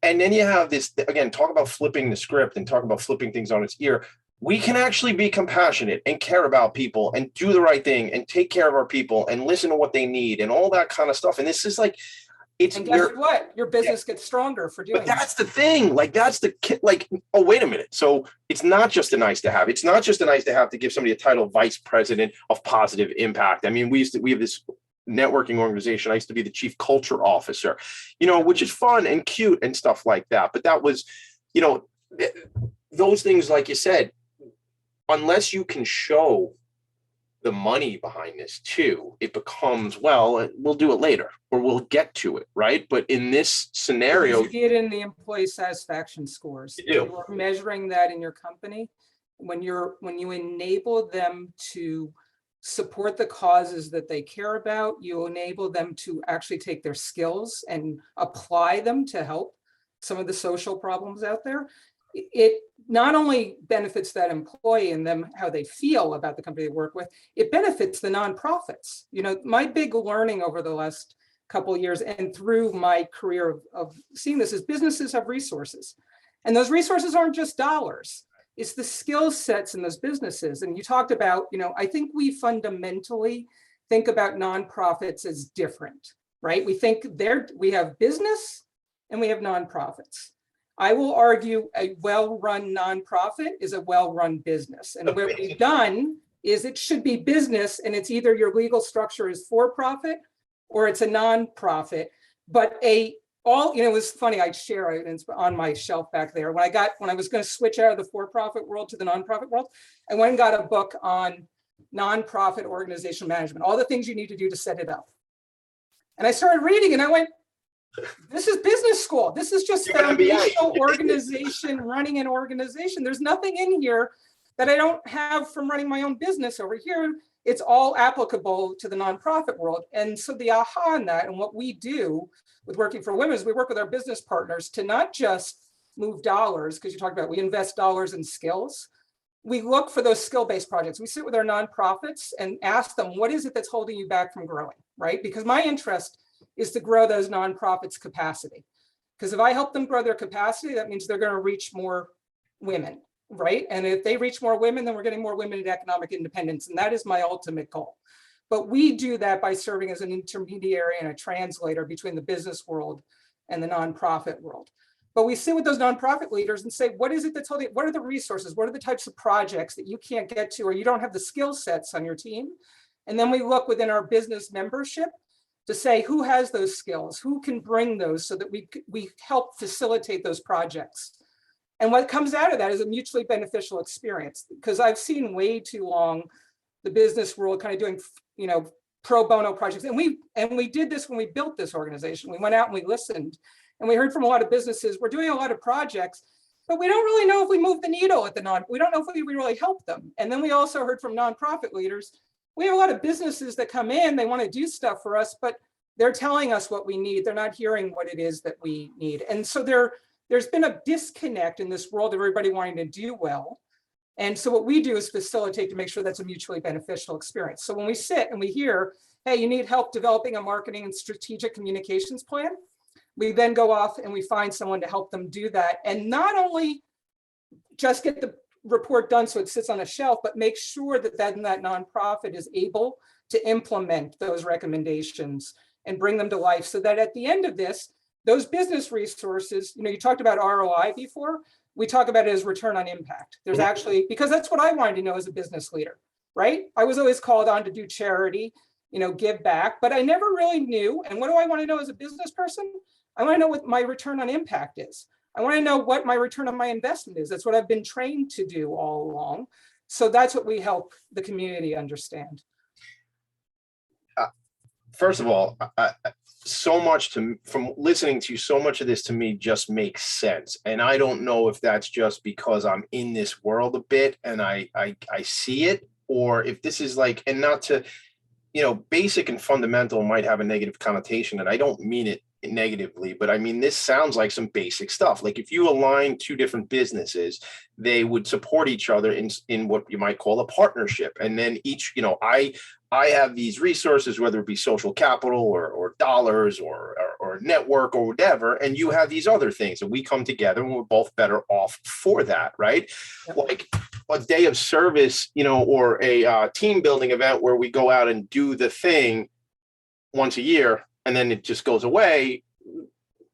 And then you have this, again, talk about flipping the script and talk about flipping things on its ear. We can actually be compassionate and care about people and do the right thing and take care of our people and listen to what they need and all that kind of stuff. And this is like, and guess what? Your business gets stronger for doing that. But that's the thing. Like, oh, wait a minute. So it's not just a nice to have. It's not just a nice to have to give somebody a title vice president of positive impact. I mean, we have this networking organization. I used to be the chief culture officer, which is fun and cute and stuff like that. But that was, those things, like you said, unless you can show the money behind this too, it becomes, well, we'll do it later or we'll get to it, right? But in this scenario, you see it in the employee satisfaction scores. You're measuring that in your company when you enable them to support the causes that they care about. You enable them to actually take their skills and apply them to help some of the social problems out there. It not only benefits that employee and them, how they feel about the company they work with, it benefits the nonprofits. My big learning over the last couple of years and through my career of seeing this is businesses have resources. And those resources aren't just dollars. It's the skill sets in those businesses. And you talked about, I think we fundamentally think about nonprofits as different, right? We think we have business and we have nonprofits. I will argue a well-run nonprofit is a well-run business. And what we've done is it should be business, and it's either your legal structure is for-profit or it's a nonprofit. But it was funny, I'd share it, it's on my shelf back there. When I was going to switch out of the for-profit world to the nonprofit world, I went and got a book on nonprofit organizational management, all the things you need to do to set it up. And I started reading and I went, this is business school. This is just foundational organization, running an organization. There's nothing in here that I don't have from running my own business over here. It's all applicable to the nonprofit world. And so the aha in that, and what we do with Working for Women is we work with our business partners to not just move dollars, because you talked about we invest dollars in skills. We look for those skill-based projects. We sit with our nonprofits and ask them, what is it that's holding you back from growing, right? Because my interest is to grow those nonprofits' capacity. Because if I help them grow their capacity, that means they're going to reach more women, right? And if they reach more women, then we're getting more women in economic independence. And that is my ultimate goal. But we do that by serving as an intermediary and a translator between the business world and the nonprofit world. But we sit with those nonprofit leaders and say, what is it that's holding, what are the resources? What are the types of projects that you can't get to, or you don't have the skill sets on your team? And then we look within our business membership to say who has those skills, who can bring those so that we help facilitate those projects. And what comes out of that is a mutually beneficial experience, because I've seen way too long the business world kind of doing, pro bono projects. And we did this when we built this organization. We went out and we listened, and we heard from a lot of businesses, we're doing a lot of projects, but we don't really know if we move the needle at we don't know if we really help them. And then we also heard from nonprofit leaders, we have a lot of businesses that come in, they want to do stuff for us, but they're telling us what we need. They're not hearing what it is that we need. And so there's been a disconnect in this world of everybody wanting to do well. And so what we do is facilitate to make sure that's a mutually beneficial experience. So when we sit and we hear, hey, you need help developing a marketing and strategic communications plan, we then go off and we find someone to help them do that. And not only just get the report done so it sits on a shelf, but make sure that that nonprofit is able to implement those recommendations and bring them to life, so that at the end of this, those business resources, you talked about ROI before, we talk about it as return on impact. There's actually, because that's what I wanted to know as a business leader, right? I was always called on to do charity, give back, but I never really knew. And what do I want to know as a business person? I want to know what my return on impact is. I want to know what my return on my investment is. That's what I've been trained to do all along. So that's what we help the community understand. First of all, so much from listening to you, so much of this to me just makes sense. And I don't know if that's just because I'm in this world a bit and I see it, or if this is like, and not to, basic and fundamental might have a negative connotation, and I don't mean it negatively, but I mean, this sounds like some basic stuff. Like if you align two different businesses, they would support each other in what you might call a partnership. And then each, I have these resources, whether it be social capital or dollars or network or whatever, and you have these other things, and we come together and we're both better off for that, right? Yep. Like a day of service, or a team building event where we go out and do the thing once a year and then it just goes away.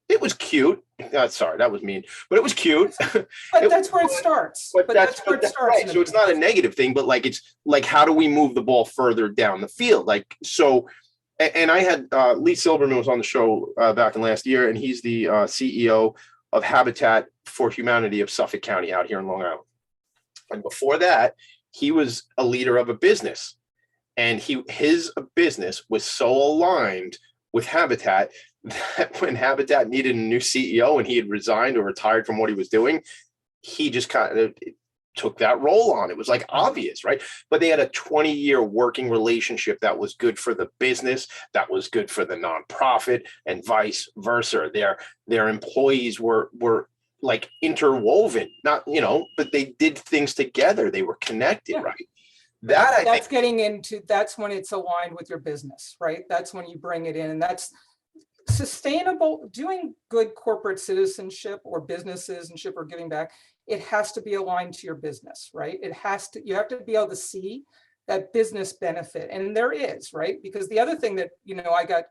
It was cute. Sorry, that was mean, but it was cute. But that's where it starts. But that's where it starts. Right. So it's not a negative thing, but like, it's like, how do we move the ball further down the field? Like, so, and I had Lee Silberman was on the show back in last year, and he's the CEO of Habitat for Humanity of Suffolk County out here in Long Island. And before that, he was a leader of a business, and his business was so aligned with Habitat that when Habitat needed a new CEO and he had resigned or retired from what he was doing, he just kind of took that role on. It was like obvious, right? But they had a 20-year working relationship that was good for the business, that was good for the nonprofit, and vice versa. Their employees were like interwoven, not, but they did things together. They were connected, yeah. Right? That's when it's aligned with your business, right? That's when you bring it in, and that's sustainable. Doing good corporate citizenship or business citizenship or giving back, it has to be aligned to your business, right? You have to be able to see that business benefit, and there is, right? Because the other thing that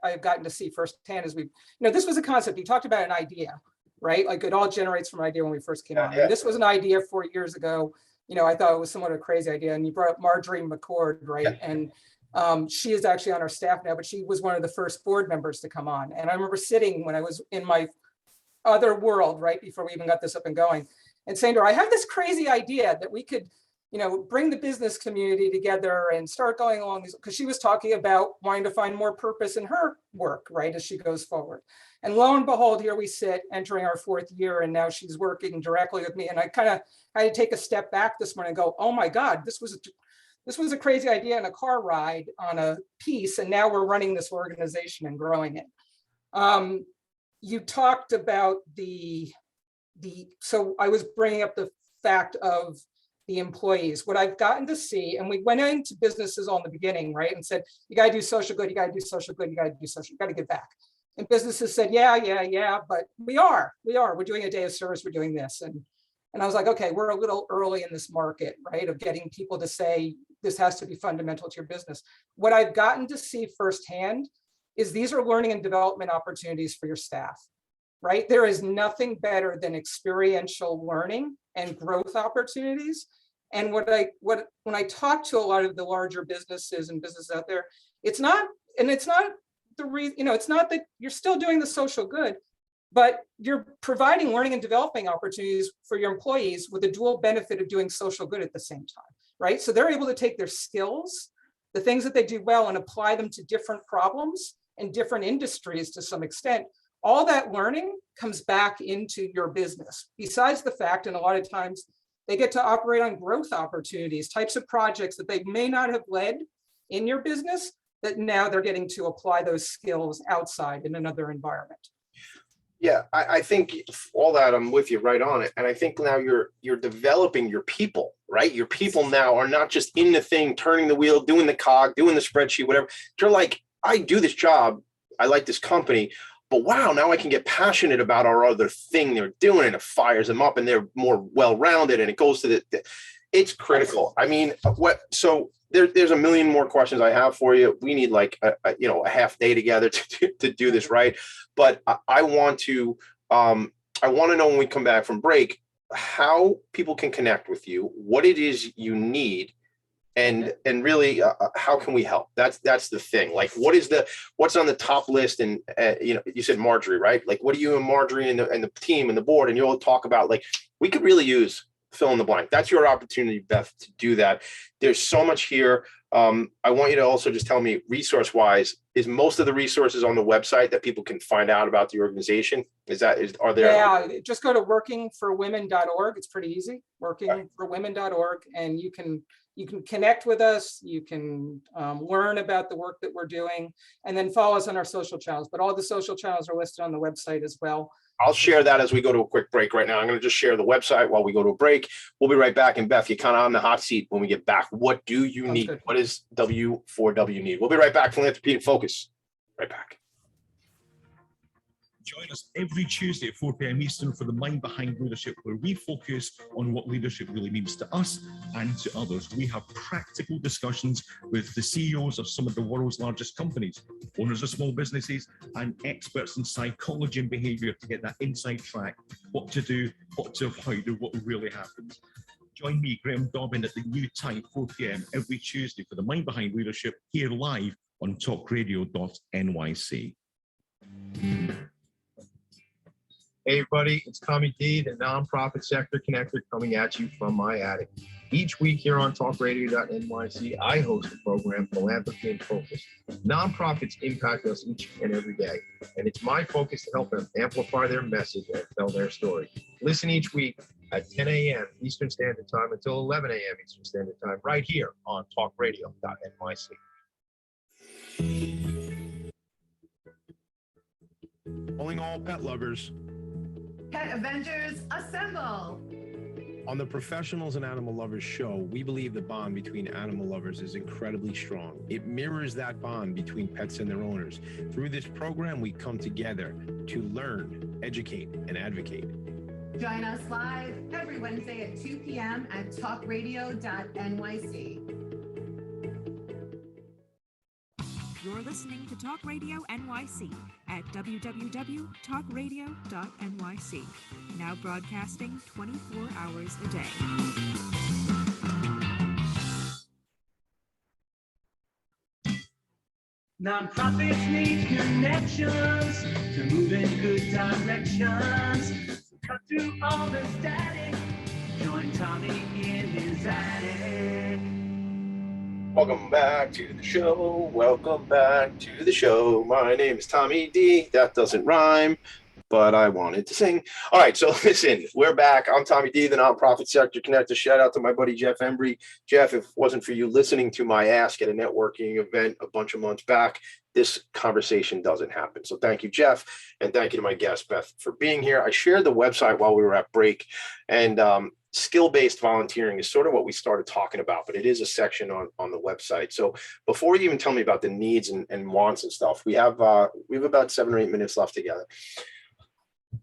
I've gotten to see firsthand is this was a concept. You talked about an idea, right? Like it all generates from an idea when we first came on. Yeah. This was an idea 4 years ago. I thought it was somewhat of a crazy idea. And you brought up Marjorie McCord, right? Yeah. And she is actually on our staff now, but she was one of the first board members to come on. And I remember sitting when I was in my other world, right, before we even got this up and going, and saying to her, I have this crazy idea that we could, bring the business community together and start going along these, because she was talking about wanting to find more purpose in her work, right, as she goes forward. And lo and behold, here we sit entering our 4th year, and now she's working directly with me. And I kind of had to take a step back this morning and go, oh my God, this was a crazy idea in a car ride on a piece, and now we're running this organization and growing it. You talked about so I was bringing up the fact of the employees. What I've gotten to see, and we went into businesses all in the beginning, right, and said, you got to do social good, you got to do social good, you got to do social, you got to give back. And businesses said, yeah, but we're doing a day of service, we're doing this. And I was like, okay, we're a little early in this market, right, of getting people to say, this has to be fundamental to your business. What I've gotten to see firsthand is these are learning and development opportunities for your staff, right? There is nothing better than experiential learning and growth opportunities. And when I talk to a lot of the larger businesses and businesses out there, it's not that you're still doing the social good, but you're providing learning and developing opportunities for your employees with the dual benefit of doing social good at the same time, right? So they're able to take their skills, the things that they do well, and apply them to different problems and different industries to some extent. All that learning comes back into your business, besides the fact, and a lot of times they get to operate on growth opportunities, types of projects that they may not have led in your business, that now they're getting to apply those skills outside in another environment. Yeah, I think all that, I'm with you right on it. And I think now you're developing your people, right? Your people now are not just in the thing, turning the wheel, doing the cog, doing the spreadsheet, whatever. They're like, I do this job. I like this company. but wow, now I can get passionate about our other thing they're doing, and it fires them up, and they're more well-rounded, and it goes to it's critical. I mean, so there's a million more questions I have for you. We need like a half day together to do this right. But I want to know when we come back from break, how people can connect with you, what it is you need, and really how can we help? That's the thing. Like, what's on the top list? And you said Marjorie, right? Like, what do you and Marjorie and the team and the board, and you'll talk about, like, we could really use fill in the blank. That's your opportunity, Beth, to do that. There's so much here. I want you to also just tell me, resource wise, is most of the resources on the website that people can find out about the organization? Are there? Yeah, just go to workingforwomen.org. It's pretty easy. Workingforwomen.org, and you can connect with us. You can learn about the work that we're doing, and then follow us on our social channels. But all the social channels are listed on the website as well. I'll share that as we go to a quick break right now. I'm going to just share the website while we go to a break. We'll be right back. And Beth, you're kind of on the hot seat when we get back. What do you need? Good. What does W4W need? We'll be right back. Philanthropy and Focus. Right back. Join us every Tuesday at 4 p.m. Eastern for the Mind Behind Leadership, where we focus on what leadership really means to us and to others. We have practical discussions with the CEOs of some of the world's largest companies, owners of small businesses, and experts in psychology and behavior to get that inside track, what to do, what to avoid, and what really happens. Join me, Graham Dobbin, at the new time, 4 p.m. every Tuesday for the Mind Behind Leadership, here live on talkradio.nyc. Hey everybody, it's Tommy D, the nonprofit sector connector, coming at you from my attic. Each week here on talkradio.nyc, I host the program Philanthropy and Focus. Nonprofits impact us each and every day, and it's my focus to help them amplify their message and tell their story. Listen each week at 10 a.m. Eastern Standard Time until 11 a.m. Eastern Standard Time, right here on talkradio.nyc. Calling all pet lovers. Pet Avengers, assemble! On the Professionals and Animal Lovers show, we believe the bond between animal lovers is incredibly strong. It mirrors that bond between pets and their owners. Through this program, we come together to learn, educate, and advocate. Join us live every Wednesday at 2 p.m. at talkradio.nyc. You're listening to Talk Radio NYC at www.talkradio.nyc. Now broadcasting 24 hours a day. Nonprofits need connections to move in good directions. Cut through all the static. Join Tommy in his attic. Welcome back to the show. Welcome back to the show. My name is Tommy D. That doesn't rhyme, but I wanted to sing. All right, so listen, we're back. I'm Tommy D, the nonprofit sector connector. Shout out to my buddy Jeff Embry. Jeff, if it wasn't for you listening to my ask at a networking event a bunch of months back, this conversation doesn't happen. So thank you, Jeff, and thank you to my guest, Beth, for being here. I shared the website while we were at break, and skill-based volunteering is sort of what we started talking about, but it is a section on the website. So before you even tell me about the needs and wants and stuff, we have about 7 or 8 minutes left together.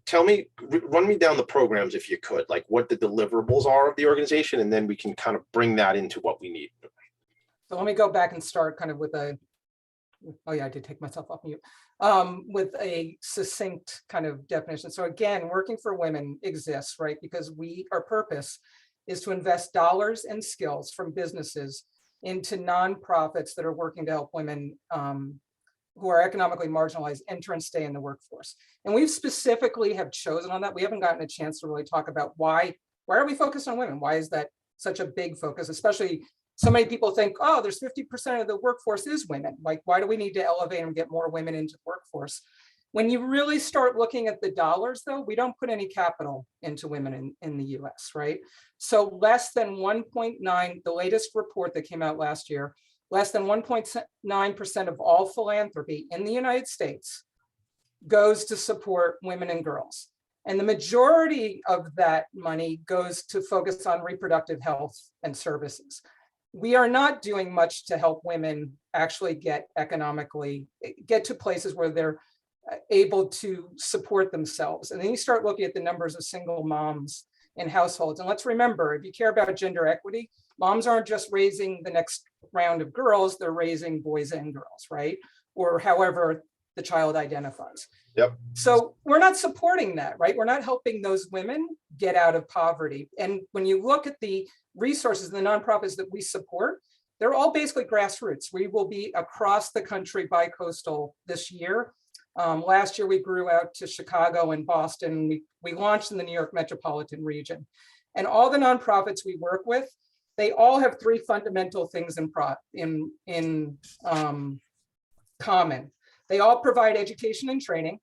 Tell me, run me down the programs if you could, like what the deliverables are of the organization, and then we can kind of bring that into what we need. So let me go back and start kind of with a, oh yeah, I did take myself off mute, with a succinct kind of definition. So again, Working for Women exists, right? Because our purpose is to invest dollars and skills from businesses into nonprofits that are working to help women who are economically marginalized enter and stay in the workforce. And we've specifically have chosen on that. We haven't gotten a chance to really talk about why are we focused on women? Why is that such a big focus? Especially so many people think, oh, there's 50% of the workforce is women. Like, why do we need to elevate and get more women into the workforce? When you really start looking at the dollars, though, we don't put any capital into women in the US, right? So less than 1.9, the latest report that came out last year, less than 1.9% of all philanthropy in the United States goes to support women and girls. And the majority of that money goes to focus on reproductive health and services. We are not doing much to help women actually get to places where they're able to support themselves. And then you start looking at the numbers of single moms in households. And let's remember, if you care about gender equity, moms aren't just raising the next round of girls, they're raising boys and girls, right? Or however the child identifies. Yep. So we're not supporting that, right? We're not helping those women get out of poverty. And when you look at the resources, the nonprofits that we support, they're all basically grassroots. We will be across the country bi-coastal this year. Last year, we grew out to Chicago and Boston. We launched in the New York metropolitan region. And all the nonprofits we work with, they all have three fundamental things in common. They all provide education and training.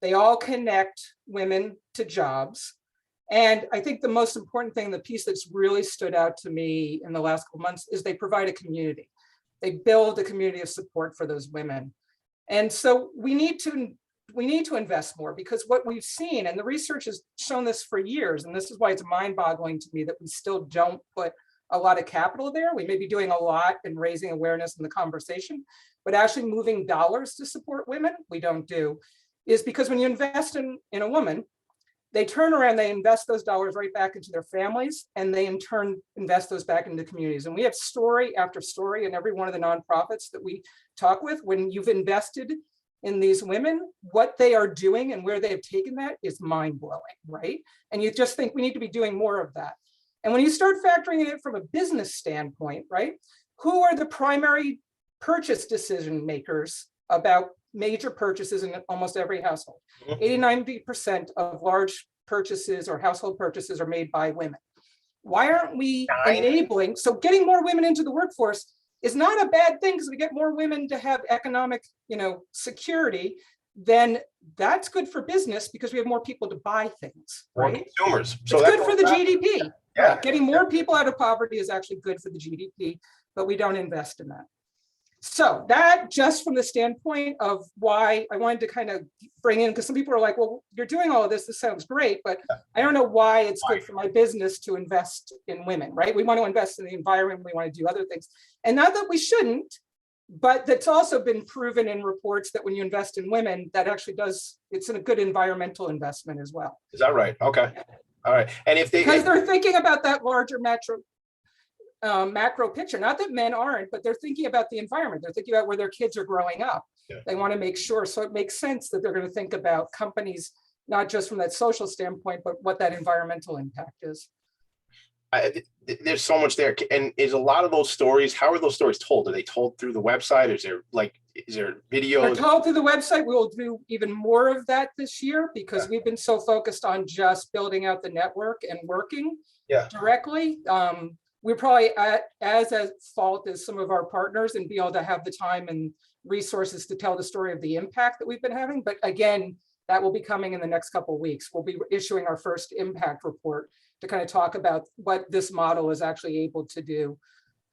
They all connect women to jobs. And I think the most important thing, the piece that's really stood out to me in the last couple months, is they provide a community. They build a community of support for those women. And so we need to invest more, because what we've seen, and the research has shown this for years, and this is why it's mind-boggling to me that we still don't put a lot of capital there. We may be doing a lot in raising awareness in the conversation, but actually moving dollars to support women, we don't do, is because when you invest in a woman, they turn around, they invest those dollars right back into their families, and they in turn invest those back into communities. And we have story after story in every one of the nonprofits that we talk with. When you've invested in these women, what they are doing and where they have taken that is mind-blowing, right? And you just think we need to be doing more of that. And when you start factoring it from a business standpoint, right? Who are the primary purchase decision makers about major purchases in almost every household? 80-90% of large purchases or household purchases are made by women. Why aren't we enabling? So getting more women into the workforce is not a bad thing, because we get more women to have economic, security. Then that's good for business, because we have more people to buy things, right? More consumers. So it's good for the GDP. Yeah. Right? Getting more people out of poverty is actually good for the GDP, but we don't invest in that. So that, just from the standpoint of why I wanted to kind of bring in, because some people are like, well, you're doing all of this, this sounds great, but I don't know why it's good for my business to invest in women, right? We want to invest in the environment, we want to do other things. And not that we shouldn't, but that's also been proven in reports that when you invest in women, that actually it's a good environmental investment as well. Is that right? Okay. All right. And if because they're thinking about that larger macro picture, not that men aren't, but they're thinking about the environment. They're thinking about where their kids are growing up. Yeah. They want to make sure. So it makes sense that they're going to think about companies, not just from that social standpoint, but what that environmental impact is. There's so much there. And is a lot of those stories, how are those stories told? Are they told through the website? Is there videos? They're told through the website. We will do even more of that this year, because we've been so focused on just building out the network and working directly. We're probably as at fault as some of our partners and be able to have the time and resources to tell the story of the impact that we've been having. But again, that will be coming in the next couple of weeks. We'll be issuing our first impact report to kind of talk about what this model is actually able to do,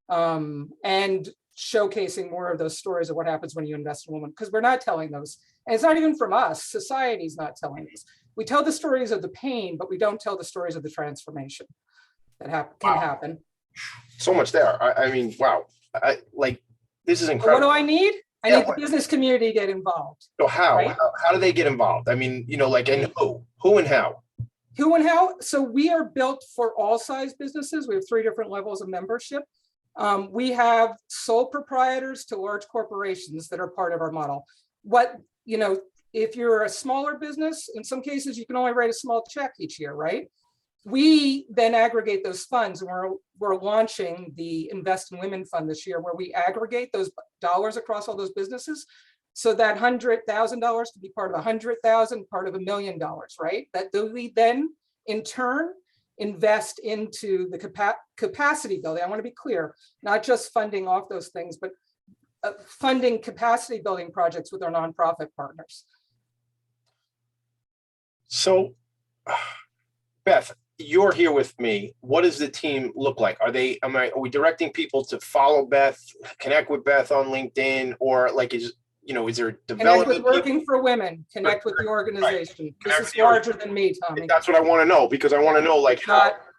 and showcasing more of those stories of what happens when you invest in a woman, because we're not telling those. And it's not even from us. Society's not telling us. We tell the stories of the pain, but we don't tell the stories of the transformation that can happen. So much there. I mean, wow. This is incredible. What do I need? I need the business community to get involved. So how? Right? How do they get involved? I mean, and who and how? Who and how? So we are built for all size businesses. We have 3 different levels of membership. We have sole proprietors to large corporations that are part of our model. If you're a smaller business, in some cases, you can only write a small check each year, right? We then aggregate those funds, and we're launching the Invest in Women Fund this year, where we aggregate those dollars across all those businesses. So that $100,000 to be part of 100,000, part of $1 million, right? That we then in turn invest into the capacity building. I want to be clear, not just funding off those things, but funding capacity building projects with our nonprofit partners. So, Beth, you're here with me. What does the team look like? Are we directing people to follow Beth, connect with Beth on LinkedIn, or is there development? Connect with Working for Women, connect with the organization. Right. This is larger than me, Tommy. That's what I want to know, because I want to know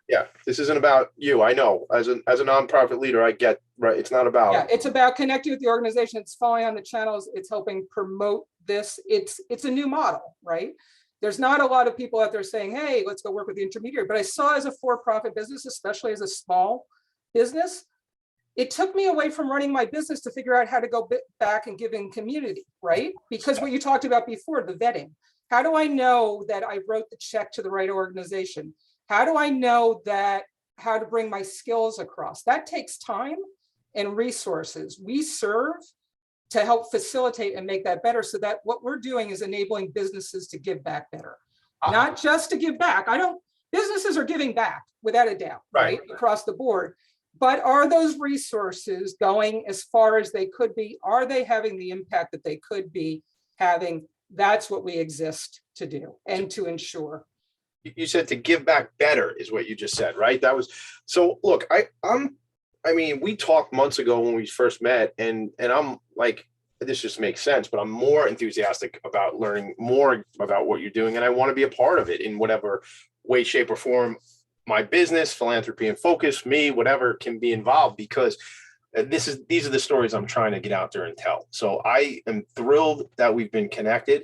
Yeah, this isn't about you. I know as a nonprofit leader, I get, right. It's not about. Yeah, it's about connecting with the organization. It's following on the channels. It's helping promote this. It's a new model, right? There's not a lot of people out there saying, hey, let's go work with the intermediary. But I saw as a for-profit business, especially as a small business, it took me away from running my business to figure out how to go back and give in community, right? Because what you talked about before, the vetting. How do I know that I wrote the check to the right organization? How do I know that how to bring my skills across? That takes time and resources. We serve to help facilitate and make that better, so that what we're doing is enabling businesses to give back better. Not just to give back. Businesses are giving back without a doubt, right? Across the board. But are those resources going as far as they could be? Are they having the impact that they could be having? That's what we exist to do and to ensure. You said to give back better is what you just said, right? That was, so look, I mean, we talked months ago when we first met, and I'm like, this just makes sense, but I'm more enthusiastic about learning more about what you're doing. And I want to be a part of it in whatever way, shape, or form. My business, Philanthropy and Focus, me, whatever can be involved, because these are the stories I'm trying to get out there and tell. So I am thrilled that we've been connected.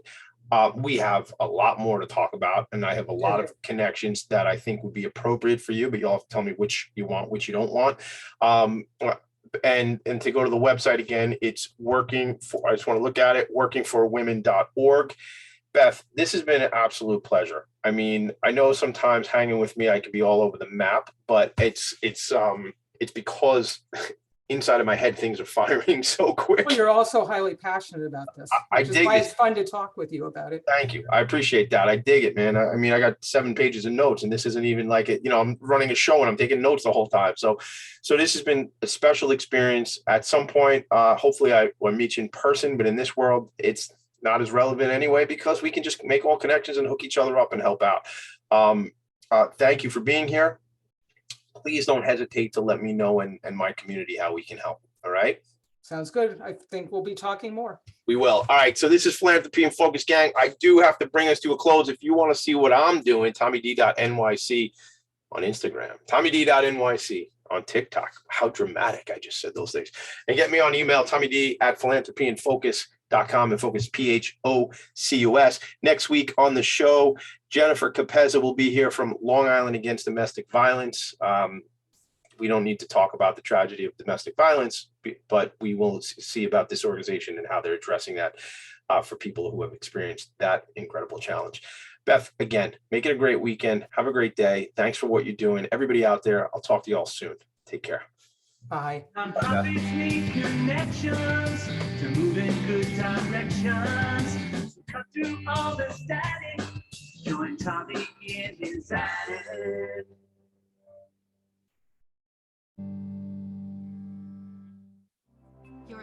We have a lot more to talk about, and I have a lot of connections that I think would be appropriate for you, but you'll have to tell me which you want, which you don't want. And to go to the website again, it's I just want to look at it, workingforwomen.org. Beth, this has been an absolute pleasure. I mean, I know sometimes hanging with me, I could be all over the map, but it's because inside of my head, things are firing so quick. Well, you're also highly passionate about this, which is why it's fun to talk with you about it. Thank you. I appreciate that. I dig it, man. I mean, I got 7 pages of notes, and this isn't even like it. You know, I'm running a show and I'm taking notes the whole time. So this has been a special experience. At some point, hopefully I will meet you in person, but in this world, it's not as relevant anyway, because we can just make all connections and hook each other up and help out. Thank you for being here. Please don't hesitate to let me know and my community how we can help. All right. Sounds good. I think we'll be talking more. We will. All right. So this is Philanthropy and Focus, gang. I do have to bring us to a close. If you want to see what I'm doing, TommyD.NYC on Instagram, TommyD.NYC on TikTok. How dramatic. I just said those things. And get me on email, TommyD@philanthropyandfocus.com, and Focus, PHOCUS. Next week on the show, Jennifer Capezza will be here from Long Island Against Domestic Violence. We don't need to talk about the tragedy of domestic violence, but we will see about this organization and how they're addressing that for people who have experienced that incredible challenge. Beth, again, make it a great weekend. Have a great day. Thanks for what you're doing. Everybody out there, I'll talk to you all soon. Take care. Bye. Nonprofits need connections to move in good directions. So cut through all the static. Join Tommy